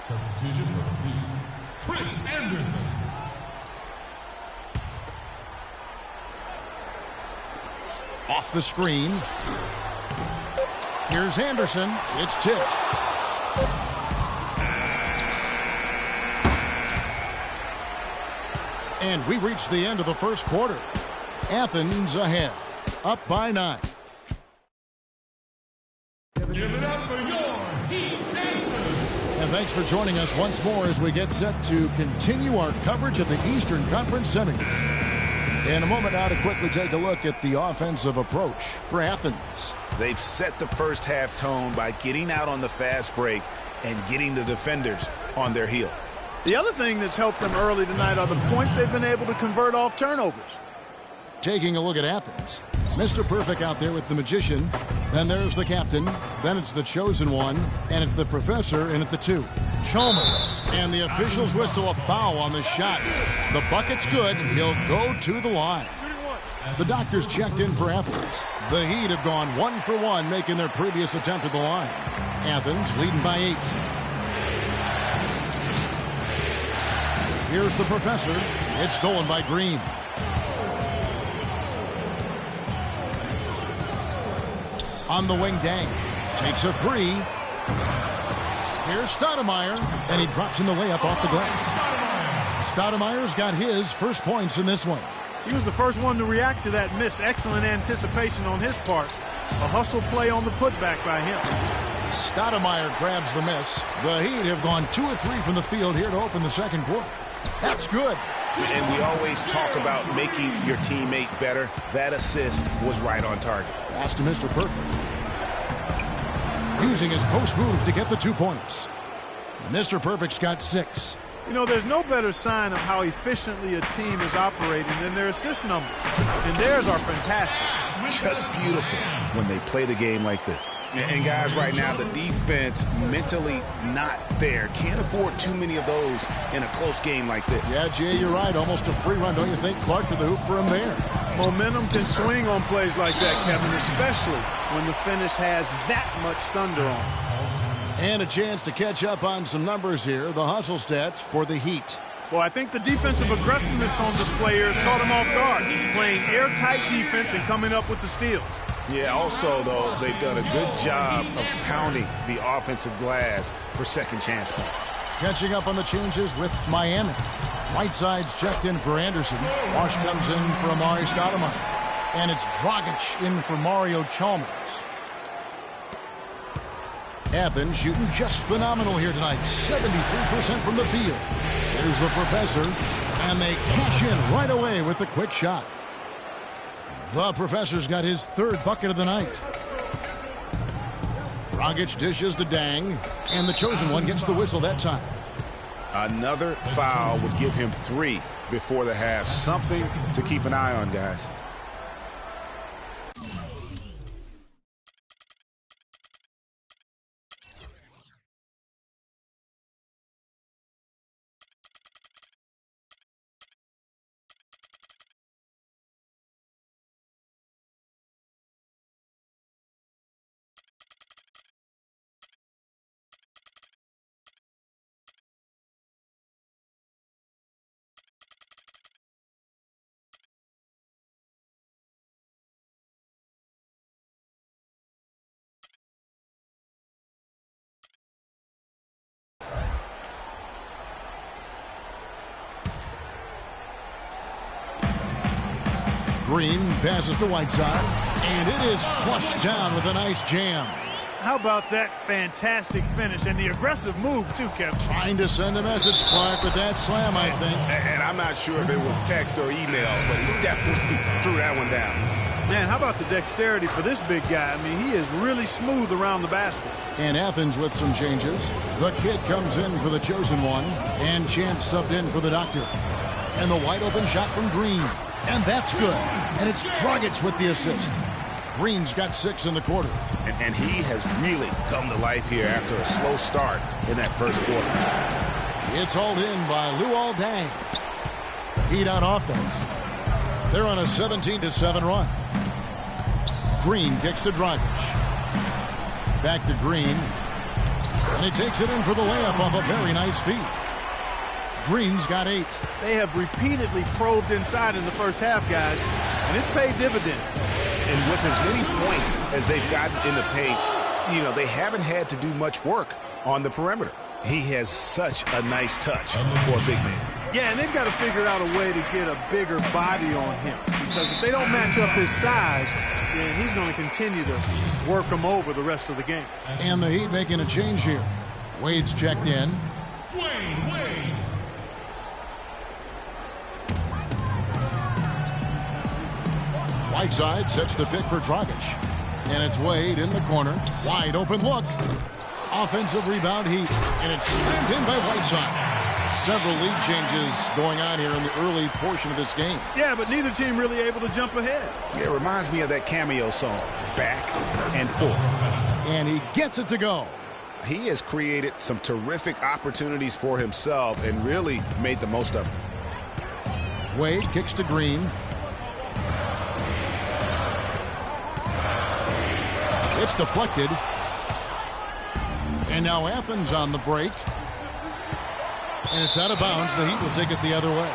S8: Substitution for Heat. Chris Anderson.
S4: Off the screen. Here's Anderson. It's tipped. And we reach the end of the first quarter. Athens ahead, up by 9.
S8: Give it up for your Heat dancers.
S4: And thanks for joining us once more as we get set to continue our coverage of the Eastern Conference semis. In a moment now to quickly take a look at the offensive approach for Athens.
S5: They've set the first half tone by getting out on the fast break and getting the defenders on their heels.
S6: The other thing that's helped them early tonight are the points they've been able to convert off turnovers.
S4: Taking a look at Athens. Mr. Perfect out there with the Magician. Then there's the captain. Then it's the chosen one. And it's the Professor in at the 2. Chalmers. And the officials whistle a foul on the shot. The bucket's good. He'll go to the line. The Doctor's checked in for Athens. The Heat have gone 1 for 1, making their previous attempt at the line. Athens leading by 8. Here's the Professor. It's stolen by Green. On the wing, Deng takes a 3. Here's Stoudemire, and he drops in the layup off the glass. Stoudemire's got his first points in this one.
S6: He was the first one to react to that miss. Excellent anticipation on his part. A hustle play on the putback by him.
S4: Stoudemire grabs the miss. The Heat have gone 2 of 3 from the field here to open the second quarter. That's good.
S5: And we always talk about making your teammate better. That assist was right on target.
S4: Pass to Mr. Perfect. Using his post move to get the 2 points. Mr. Perfect's got 6.
S6: You know, there's no better sign of how efficiently a team is operating than their assist numbers. And theirs are fantastic.
S5: Just beautiful when they play the game like this. And guys, right now, the defense mentally not there. Can't afford too many of those in a close game like this.
S4: Yeah, Jay, you're right. Almost a free run, don't you think? Clark to the hoop for him there.
S6: Momentum can swing on plays like that, Kevin, especially when the finish has that much thunder on it.
S4: And a chance to catch up on some numbers here. The hustle stats for the Heat.
S6: Well, I think the defensive aggressiveness on display here has caught him off guard, playing airtight defense and coming up with the steals.
S5: Yeah, also, though, they've done a good job of pounding the offensive glass for second chance points.
S4: Catching up on the changes with Miami. Whiteside's checked in for Anderson. Wash comes in for Amari Stoudemire. And it's Dragic in for Mario Chalmers. Athens shooting just phenomenal here tonight. 73% from the field. Here's the Professor. And they cash in right away with the quick shot. The Professor's got his 3rd bucket of the night. Dragic dishes to Dang, and the chosen one gets the whistle that time.
S5: Another foul would give him 3 before the half. Something to keep an eye on, guys.
S4: Green passes to Whiteside, and it is flushed down with a nice jam.
S6: How about that fantastic finish and the aggressive move, too, Kevin?
S4: Trying to send a message, Clark, with that slam, I think.
S5: And I'm not sure if it was text or email, but he definitely threw that one down.
S6: Man, how about the dexterity for this big guy? I mean, he is really smooth around the basket.
S4: And Athens with some changes. The kid comes in for the chosen one, and Chance subbed in for the doctor. And the wide open shot from Green. And that's good. And it's Dragic with the assist. Green's got 6 in the quarter.
S5: And he has really come to life here after a slow start in that first quarter.
S4: It's hauled in by Luol Deng. Heat on offense. They're on a 17-7 run. Green kicks to Dragic. Back to Green. And he takes it in for the layup off a very nice feed. Green's got 8.
S6: They have repeatedly probed inside in the first half, guys, and it's paid dividends.
S5: And with as many points as they've gotten in the paint, you know, they haven't had to do much work on the perimeter. He has such a nice touch for a big man.
S6: Yeah, and they've got to figure out a way to get a bigger body on him, because if they don't match up his size, then he's going to continue to work him over the rest of the game.
S4: And the Heat making a change here. Wade's checked in.
S8: Dwayne Wade.
S4: Whiteside sets the pick for Dragic. And it's Wade in the corner. Wide open look. Offensive rebound Heat. And it's slammed in by Whiteside. Several lead changes going on here in the early portion of this game.
S6: Yeah, but neither team really able to jump ahead.
S5: Yeah, it reminds me of that cameo song, Back and Forth.
S4: And he gets it to go.
S5: He has created some terrific opportunities for himself and really made the most of them.
S4: Wade kicks to Green. It's deflected. And now Athens on the break. And it's out of bounds. The Heat will take it the other way.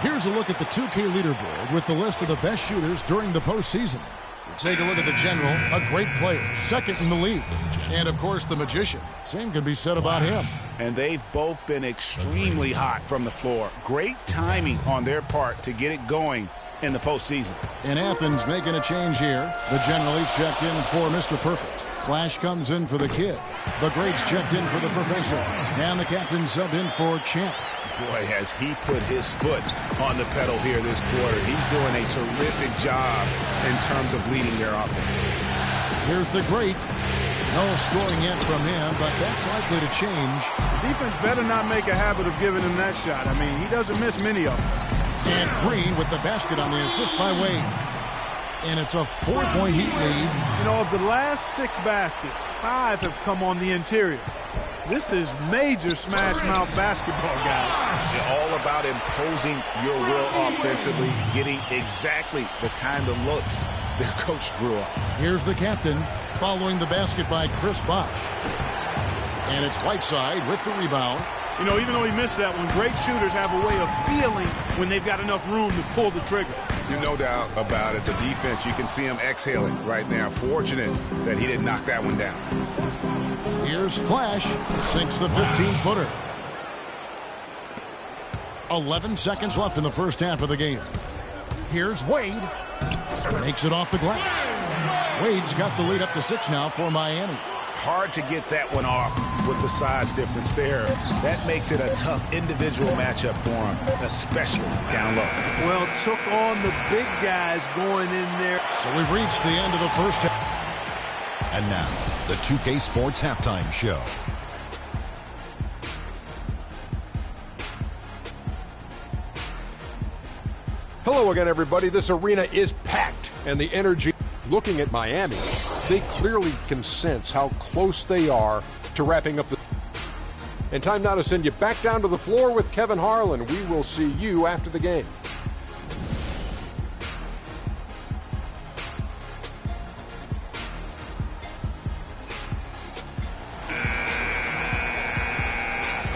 S4: Here's a look at the 2K leaderboard with the list of the best shooters during the postseason. You take a look at the general, a great player, second in the league. And, of course, the magician. Same can be said about him.
S5: And they've both been extremely hot from the floor. Great timing on their part to get it going in the postseason.
S4: And Athens making a change here. The general's checked in for Mr. Perfect. Flash comes in for the kid. The greats checked in for the professor. And the captain subbed in for Champ.
S5: Boy, has he put his foot on the pedal here this quarter. He's doing a terrific job in terms of leading their offense.
S4: Here's the great. No scoring yet from him, but that's likely to change.
S6: The defense better not make a habit of giving him that shot. I mean, he doesn't miss many of them.
S4: And Green with the basket on the assist by Wade. And it's a 4-point Heat lead.
S6: You know, of the last 6 baskets, 5 have come on the interior. This is major smash mouth basketball, guys.
S5: It's all about imposing your will offensively, getting exactly the kind of looks their coach drew up.
S4: Here's the captain following the basket by Chris Bosh. And it's Whiteside with the rebound.
S6: You know, even though he missed that one, great shooters have a way of feeling when they've got enough room to pull the trigger.
S5: No doubt about it. The defense, you can see him exhaling right now. Fortunate that he didn't knock that one down.
S4: Here's Flash. Sinks the 15-footer. 11 seconds left in the first half of the game. Here's Wade. Makes it off the glass. Wade's got the lead up to 6 now for Miami.
S5: Hard to get that one off with the size difference there. That makes it a tough individual matchup for him, especially down low.
S6: Well, took on the big guys going in there.
S4: So we've reached the end of the first half.
S9: And now, the 2K Sports Halftime Show.
S1: Hello again, everybody. This arena is packed, and the energy. Looking at Miami, they clearly can sense how close they are to wrapping up the. And time now to send you back down to the floor with Kevin Harlan. We will see you after the game.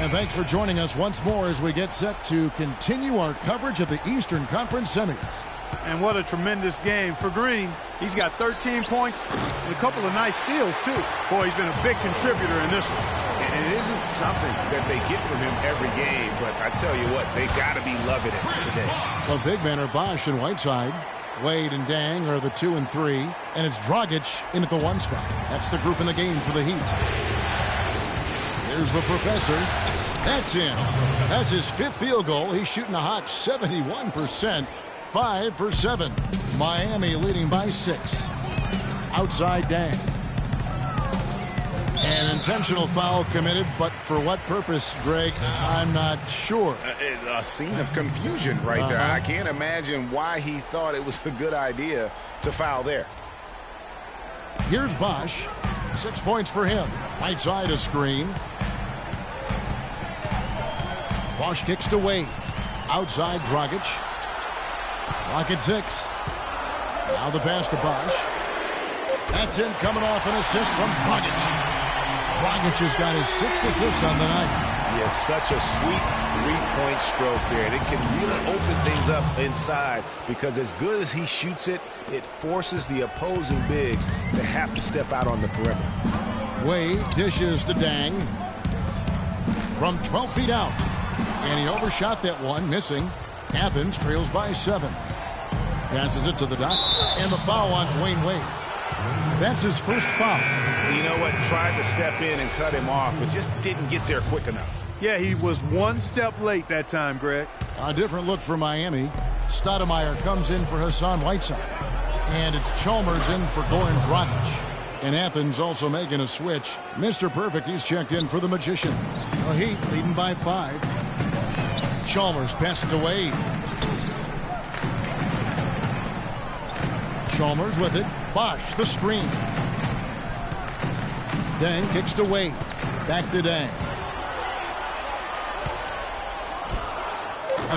S4: And thanks for joining us once more as we get set to continue our coverage of the Eastern Conference semis.
S6: And what a tremendous game for Green. He's got 13 points and a couple of nice steals, too. Boy, he's been a big contributor in this one.
S5: And it isn't something that they get from him every game, but I tell you what, they got to be loving it today.
S4: The big men are Bosch and Whiteside. Wade and Dang are the 2 and 3, and it's Dragic in at the 1 spot. That's the group in the game for the Heat. Here's the professor. That's in. That's his 5th field goal. He's shooting a hot 71%. 5 for 7. Miami leading by 6. Outside Dang. An intentional foul committed, but for what purpose, Greg, I'm not sure.
S5: A scene of confusion right there. I can't imagine why he thought it was a good idea to foul there.
S4: Here's Bosch. 6 points for him. Right side a screen. Bosch kicks to Wade. Outside Dragic. Clock at 6. Now the pass to Bosch. That's in, coming off an assist from Dragic. Dragic has got his 6th assist on the night.
S5: He had such a sweet 3-point stroke there. And it can really open things up inside because as good as he shoots it, it forces the opposing bigs to have to step out on the perimeter.
S4: Wade dishes to Dang. From 12 feet out. And he overshot that one, missing. Athens trails by 7. Passes it to the dot. And the foul on Dwayne Wade. That's his first foul.
S5: You know what? Tried to step in and cut him off, but just didn't get there quick enough.
S6: Yeah, he was 1 step late that time, Greg.
S4: A different look for Miami. Stoudemire comes in for Hassan Whiteside. And it's Chalmers in for Goran Dragic. And Athens also making a switch. Mr. Perfect, he's checked in for the Magician. The Heat leading by 5. Chalmers passes to Wade. Chalmers with it. Bosch, the screen. Dang kicks to Wade. Back to Dang.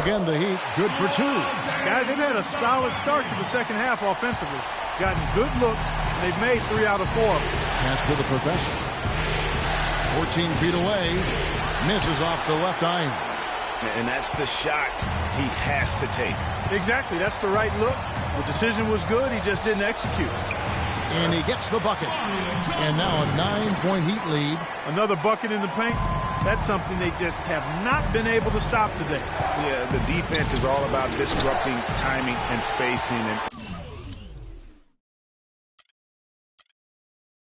S4: Again, the Heat good for 2.
S6: Guys, they've had a solid start to the second half offensively. Gotten good looks, and they've made 3 out of 4 of them.
S4: Pass to the professor. 14 feet away. Misses off the left iron.
S5: And that's the shot he has to take.
S6: Exactly. That's the right look. The decision was good. He just didn't execute.
S4: And he gets the bucket. And now a 9-point Heat lead.
S6: Another bucket in the paint. That's something they just have not been able to stop today.
S5: Yeah, the defense is all about disrupting timing and spacing.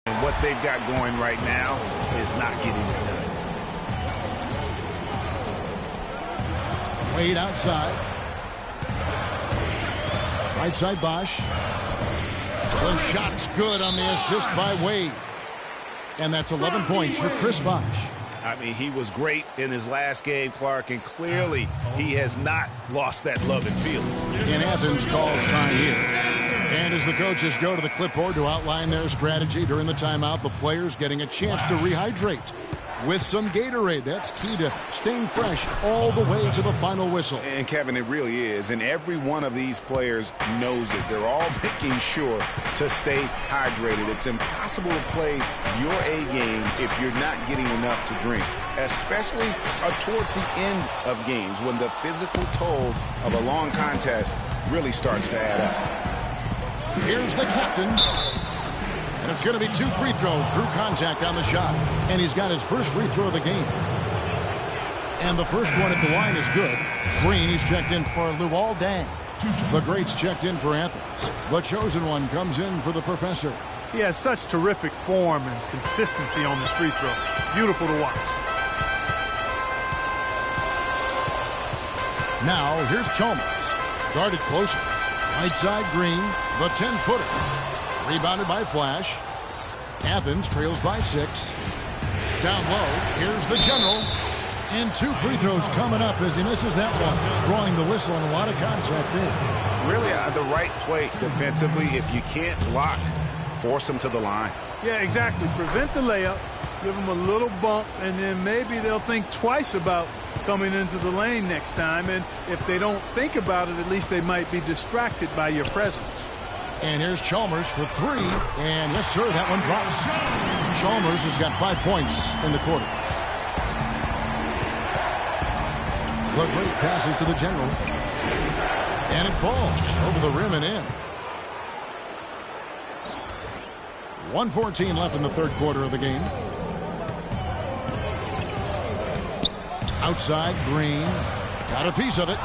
S5: And what they've got going right now is not getting it done.
S4: Wade outside. Right side Bosch. The shot's good on the assist by Wade. And that's 11 points for Chris Bosch.
S5: I mean, he was great in his last game, Clark, and clearly he has not lost that love and feeling.
S4: And Athens calls time here. And as the coaches go to the clipboard to outline their strategy during the timeout, the players getting a chance to rehydrate with some Gatorade. That's key to staying fresh all the way to the final whistle.
S5: And, Kevin, it really is. And every one of these players knows it. They're all making sure to stay hydrated. It's impossible to play your A game if you're not getting enough to drink, especially towards the end of games when the physical toll of a long contest really starts to add up.
S4: Here's the captain. And it's going to be 2 free throws. Drew contact on the shot. And he's got his first free throw of the game. And the first one at the line is good. Green, he's checked in for Luol Deng. The greats checked in for Athens. The chosen one comes in for the professor.
S6: He has such terrific form and consistency on his free throw. Beautiful to watch.
S4: Now, here's Chalmers. Guarded closer. Right side Green. The 10-footer. Rebounded by Flash. Athens trails by 6. Down low, here's the general. And 2 free throws coming up as he misses that one. Drawing the whistle and a lot of contact there.
S5: Really the right play defensively. If you can't block, force him to the line.
S6: Yeah, exactly. Prevent the layup, give them a little bump, and then maybe they'll think twice about coming into the lane next time. And if they don't think about it, at least they might be distracted by your presence.
S4: And here's Chalmers for 3. And yes, sir, that one drops. Chalmers has got 5 points in the quarter. The great passes to the general. And it falls over the rim and in. 1:14 left in the third quarter of the game. Outside, Green. Got a piece of it.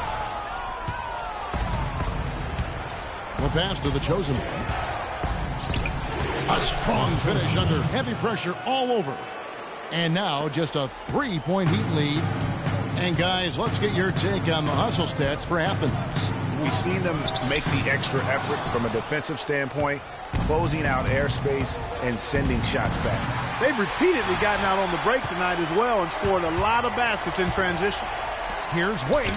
S4: The pass to the chosen one. A strong finish under heavy pressure all over. And now just a 3-point Heat lead. And guys, let's get your take on the hustle stats for Athens.
S5: We've seen them make the extra effort from a defensive standpoint, closing out airspace and sending shots back.
S6: They've repeatedly gotten out on the break tonight as well and scored a lot of baskets in transition.
S4: Here's Wade.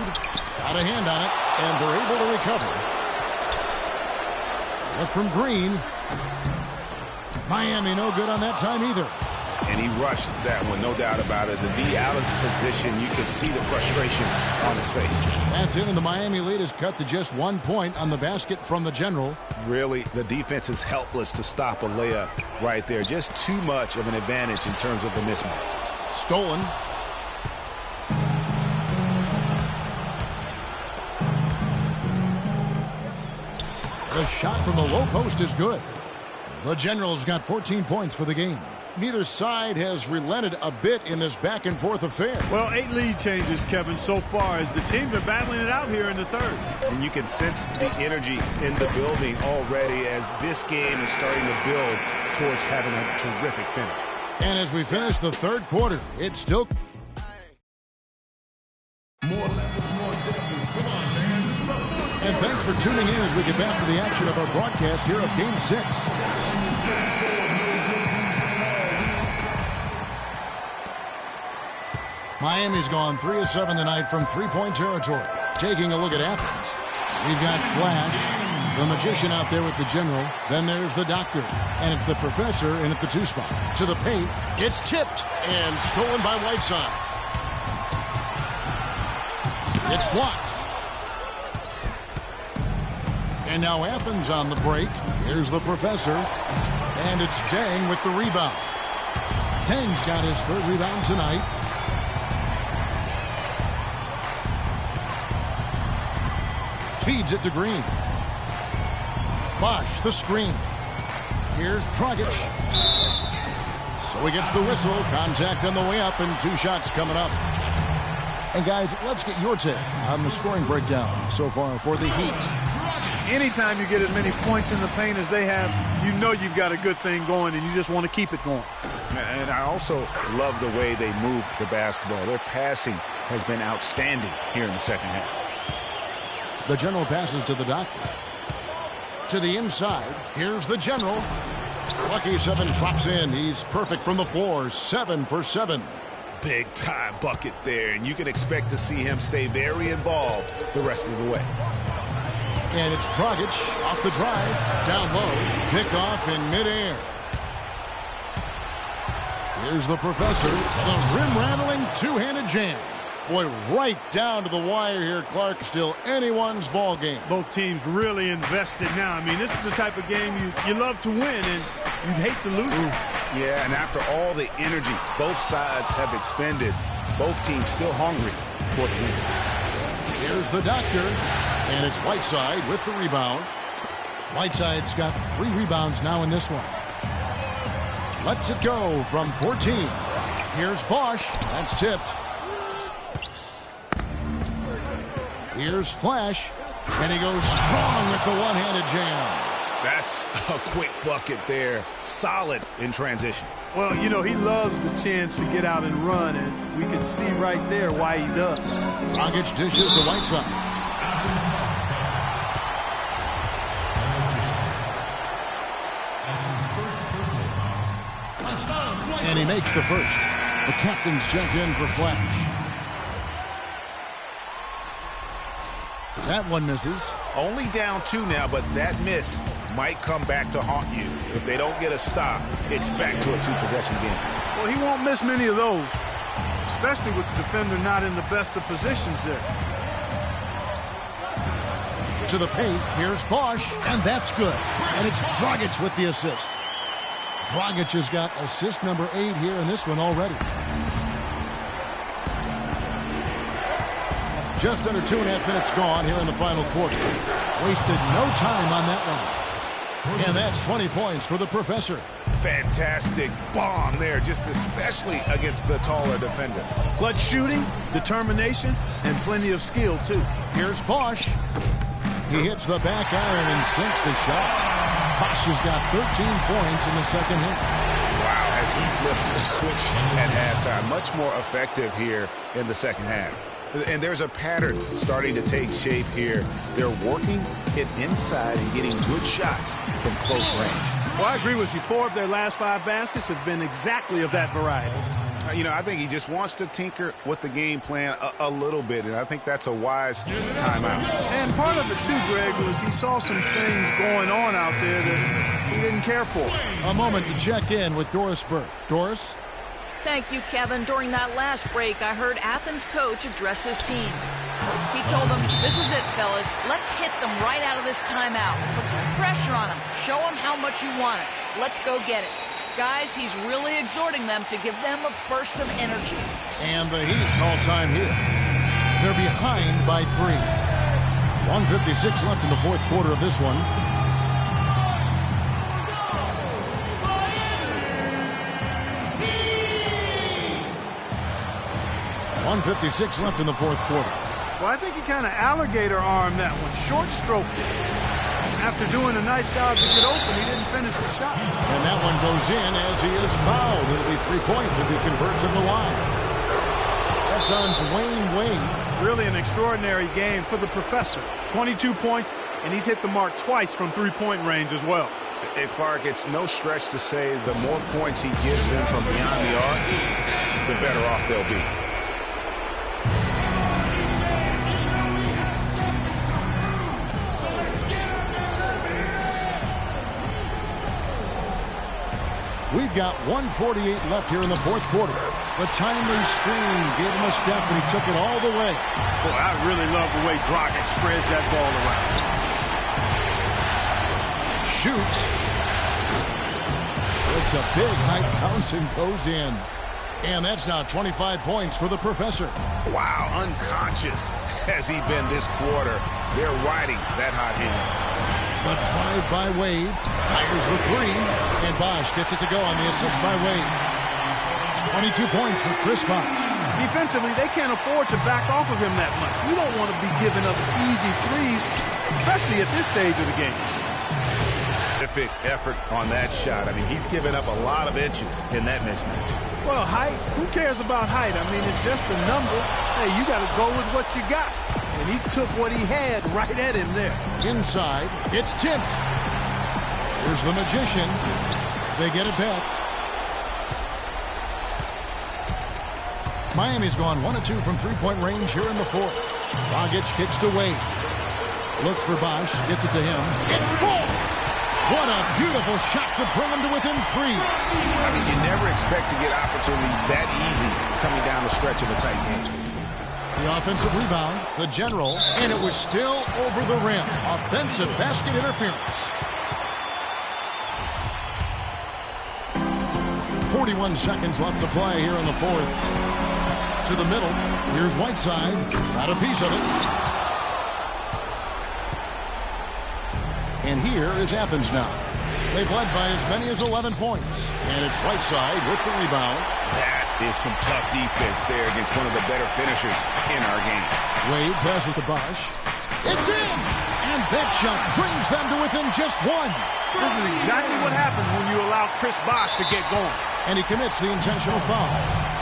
S4: Got a hand on it, and they're able to recover. Look from Green. Miami no good on that time either.
S5: And he rushed that one, no doubt about it. The D out of position, you could see the frustration on his face.
S4: That's it, and the Miami lead is cut to just 1 point on the basket from the general.
S5: Really, the defense is helpless to stop a layup right there. Just too much of an advantage in terms of the mismatch.
S4: Stolen. The shot from the low post is good. The Generals got 14 points for the game. Neither side has relented a bit in this back-and-forth affair.
S6: Well, 8 lead changes, Kevin, so far as the teams are battling it out here in the third.
S5: And you can sense the energy in the building already as this game is starting to build towards having a terrific finish.
S4: And as we finish the third quarter, it's still... And thanks for tuning in as we get back to the action of our broadcast here of Game 6. Miami's gone 3 of 7 tonight from three-point territory. Taking a look at Athens. We've got Flash, the magician out there with the general. Then there's the doctor, and it's the professor in at the 2 spot. To the paint, it's tipped and stolen by Whiteside. It's blocked. And now Athens on the break. Here's the professor. And it's Deng with the rebound. Deng's got his 3rd rebound tonight. Feeds it to Green. Bosch, the screen. Here's Dragic. So he gets the whistle. Contact on the way up and 2 shots coming up. And guys, let's get your take on the scoring breakdown so far for the Heat.
S6: Anytime you get as many points in the paint as they have, you know you've got a good thing going and you just want to keep it going.
S5: And I also love the way they move the basketball. Their passing has been outstanding here in the second half.
S4: The general passes to the doctor. To the inside. Here's the general. Lucky 7 drops in. He's perfect from the floor. 7 for 7.
S5: Big time bucket there, and you can expect to see him stay very involved the rest of the way.
S4: And it's Dragic off the drive, down low, pick off in midair. Here's the professor, the rim-rattling 2-handed jam. Boy, right down to the wire here, Clark. Still anyone's ball game.
S6: Both teams really invested now. I mean, this is the type of game you love to win, and you'd hate to lose it.
S5: Yeah, and after all the energy both sides have expended, both teams still hungry for the win.
S4: Here's the doctor, and it's Whiteside with the rebound. Whiteside's got 3 rebounds now in this one. Lets it go from 14. Here's Bosch. That's tipped. Here's Flash, and he goes strong with the one-handed jam.
S5: That's a quick bucket there. Solid in transition.
S6: Well, you know, he loves the chance to get out and run, and we can see right there why he does.
S4: Dragic dishes to Whiteside. And he makes the first. The captains check in for Flash. That one misses.
S5: Only down 2 now, but that miss might come back to haunt you. If they don't get a stop, it's back to a 2-possession game.
S6: Well, he won't miss many of those, especially with the defender not in the best of positions there.
S4: To the paint, here's Bosch, and that's good. And it's Dragic with the assist. Dragic has got assist number 8 here in this one already. Just under 2.5 minutes gone here in the final quarter. Wasted no time on that one. And that's 20 points for the professor.
S5: Fantastic bomb there, just especially against the taller defender.
S6: Clutch shooting, determination, and plenty of skill, too.
S4: Here's Bosch. He hits the back iron and sinks the shot. Bosch has got 13 points in the second half.
S5: Wow, as he flipped the switch at halftime. Much more effective here in the second half. And there's a pattern starting to take shape here. They're working it inside and getting good shots from close range.
S6: Well, I agree with you. 4 of their last 5 baskets have been exactly of that variety.
S5: I think he just wants to tinker with the game plan a little bit, and I think that's a wise timeout.
S6: And part of it, too, Greg, was he saw some things going on out there that he didn't care for.
S4: A moment to check in with Doris Burke. Doris?
S7: Thank you, Kevin. During that last break, I heard Athens coach address his team. He told them, this is it, fellas. Let's hit them right out of this timeout. Put some pressure on them. Show them how much you want it. Let's go get it. Guys, he's really exhorting them to give them a burst of energy.
S4: And the Heat all-time here. They're behind by 3. 1:56 left in the fourth quarter of this one. .156 left in the fourth quarter.
S6: Well, I think he kind of alligator-armed that one. Short-stroked it. After doing a nice job to get open, he didn't finish the shot.
S4: And that one goes in as he is fouled. It'll be 3 points if he converts at the line. That's on Dwayne Wade.
S6: Really an extraordinary game for the professor. 22 points, and he's hit the mark twice from 3-point range as well.
S5: And Clark, it's no stretch to say the more points he gives them from beyond the arc, the better off they'll be.
S4: We've got 1:48 left here in the fourth quarter. The timely screen gave him a step, and he took it all the way.
S6: Boy, I really love the way Dragic spreads that ball around.
S4: Shoots. It's a big height bounce and goes in. And that's now 25 points for the professor.
S5: Wow, unconscious has he been this quarter. They're riding that hot hand.
S4: The drive by Wade, fires the 3, and Bosch gets it to go on the assist by Wade. 22 points for Chris Bosch.
S6: Defensively, they can't afford to back off of him that much. You don't want to be giving up easy threes, especially at this stage of the game.
S5: Terrific effort on that shot. I mean, he's given up a lot of inches in that mismatch.
S6: Well, height, who cares about height? I mean, it's just a number. Hey, you got to go with what you got. And he took what he had right at him there.
S4: Inside, it's tipped. Here's the magician. They get it back. Miami's gone 1 of 2 from 3-point range here in the fourth. Dragic kicks to Wade. Looks for Bosch, gets it to him. It falls! What a beautiful shot to bring him to within 3.
S5: I mean, you never expect to get opportunities that easy coming down the stretch of a tight game.
S4: The offensive rebound, the general, and it was still over the rim. Offensive basket interference. 41 seconds left to play here in the fourth. To the middle. Here's Whiteside. Got a piece of it. And here is Athens now. They've led by as many as 11 points. And it's Whiteside with the rebound.
S5: That is some tough defense there against one of the better finishers in our game.
S4: Wade passes to Bosch. It's in! And that shot brings them to within just 1.
S6: This is exactly what happens when you allow Chris Bosch to get going.
S4: And he commits the intentional foul.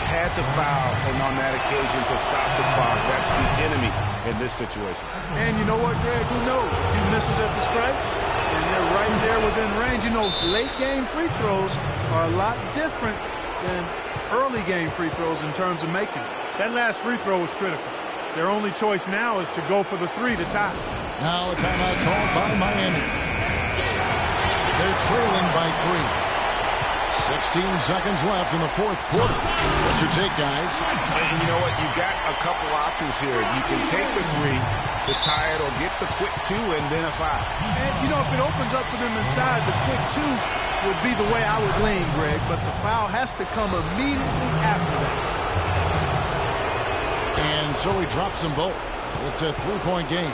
S5: Had to foul, and on that occasion to stop the clock. That's the enemy in this situation.
S6: And you know what, Greg? Who knows? If he misses at the stripe, and they're right there within range. You know, late game free throws are a lot different than early game free throws in terms of making it. That last free throw was critical. Their only choice now is to go for the three to tie.
S4: Now a timeout called by Miami. They're trailing by 3. 16 seconds left in the fourth quarter. What's your take, guys?
S5: And you know what? You got a couple options here. You can take the 3 to tie it or get the quick 2 and then a foul.
S6: And, you know, if it opens up for them inside, the quick 2 would be the way I would lean, Greg. But the foul has to come immediately after that.
S4: And so he drops them both. It's a 3-point game.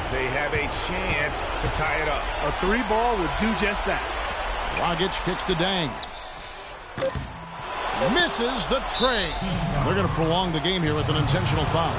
S5: They have a chance to tie it up.
S6: A 3 ball would do just that.
S4: Dragic kicks to Dang. Misses the tray. They're going to prolong the game here with an intentional foul.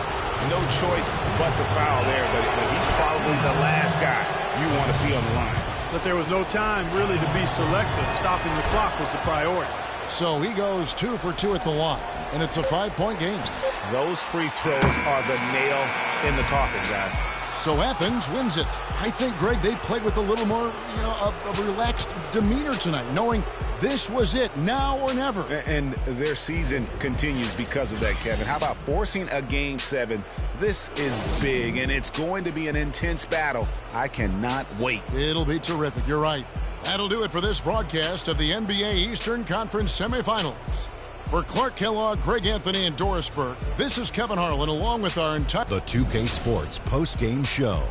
S5: No choice but to foul there, but he's probably the last guy you want to see on the line.
S6: But there was no time really to be selective. Stopping the clock was the priority.
S4: So he goes 2 for 2 at the line, and it's a 5-point game.
S5: Those free throws are the nail in the coffin, guys.
S4: So Athens wins it. I think, Greg, they played with a little more, a relaxed demeanor tonight, knowing this was it, now or never.
S5: And their season continues because of that, Kevin. How about forcing a Game 7? This is big, and it's going to be an intense battle. I cannot wait.
S4: It'll be terrific. You're right. That'll do it for this broadcast of the NBA Eastern Conference semifinals. For Clark Kellogg, Greg Anthony, and Doris Burke, this is Kevin Harlan along with our entire...
S9: The 2K Sports post-game show.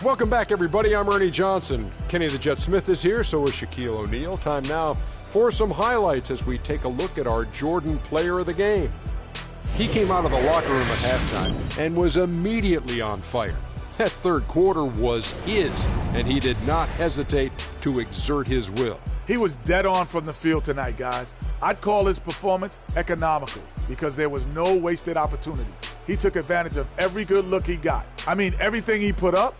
S1: Welcome back, everybody. I'm Ernie Johnson. Kenny the Jet Smith is here, so is Shaquille O'Neal. Time now for some highlights as we take a look at our Jordan player of the game. He came out of the locker room at halftime and was immediately on fire. That third quarter was his, and he did not hesitate to exert his will.
S3: He was dead on from the field tonight, guys. I'd call his performance economical because there was no wasted opportunities. He took advantage of every good look he got. I mean, everything he put up.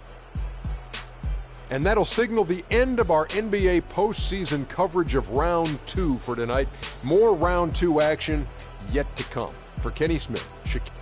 S1: And that'll signal the end of our NBA postseason coverage of Round 2 for tonight. More Round 2 action yet to come. For Kenny Smith, Shaquille.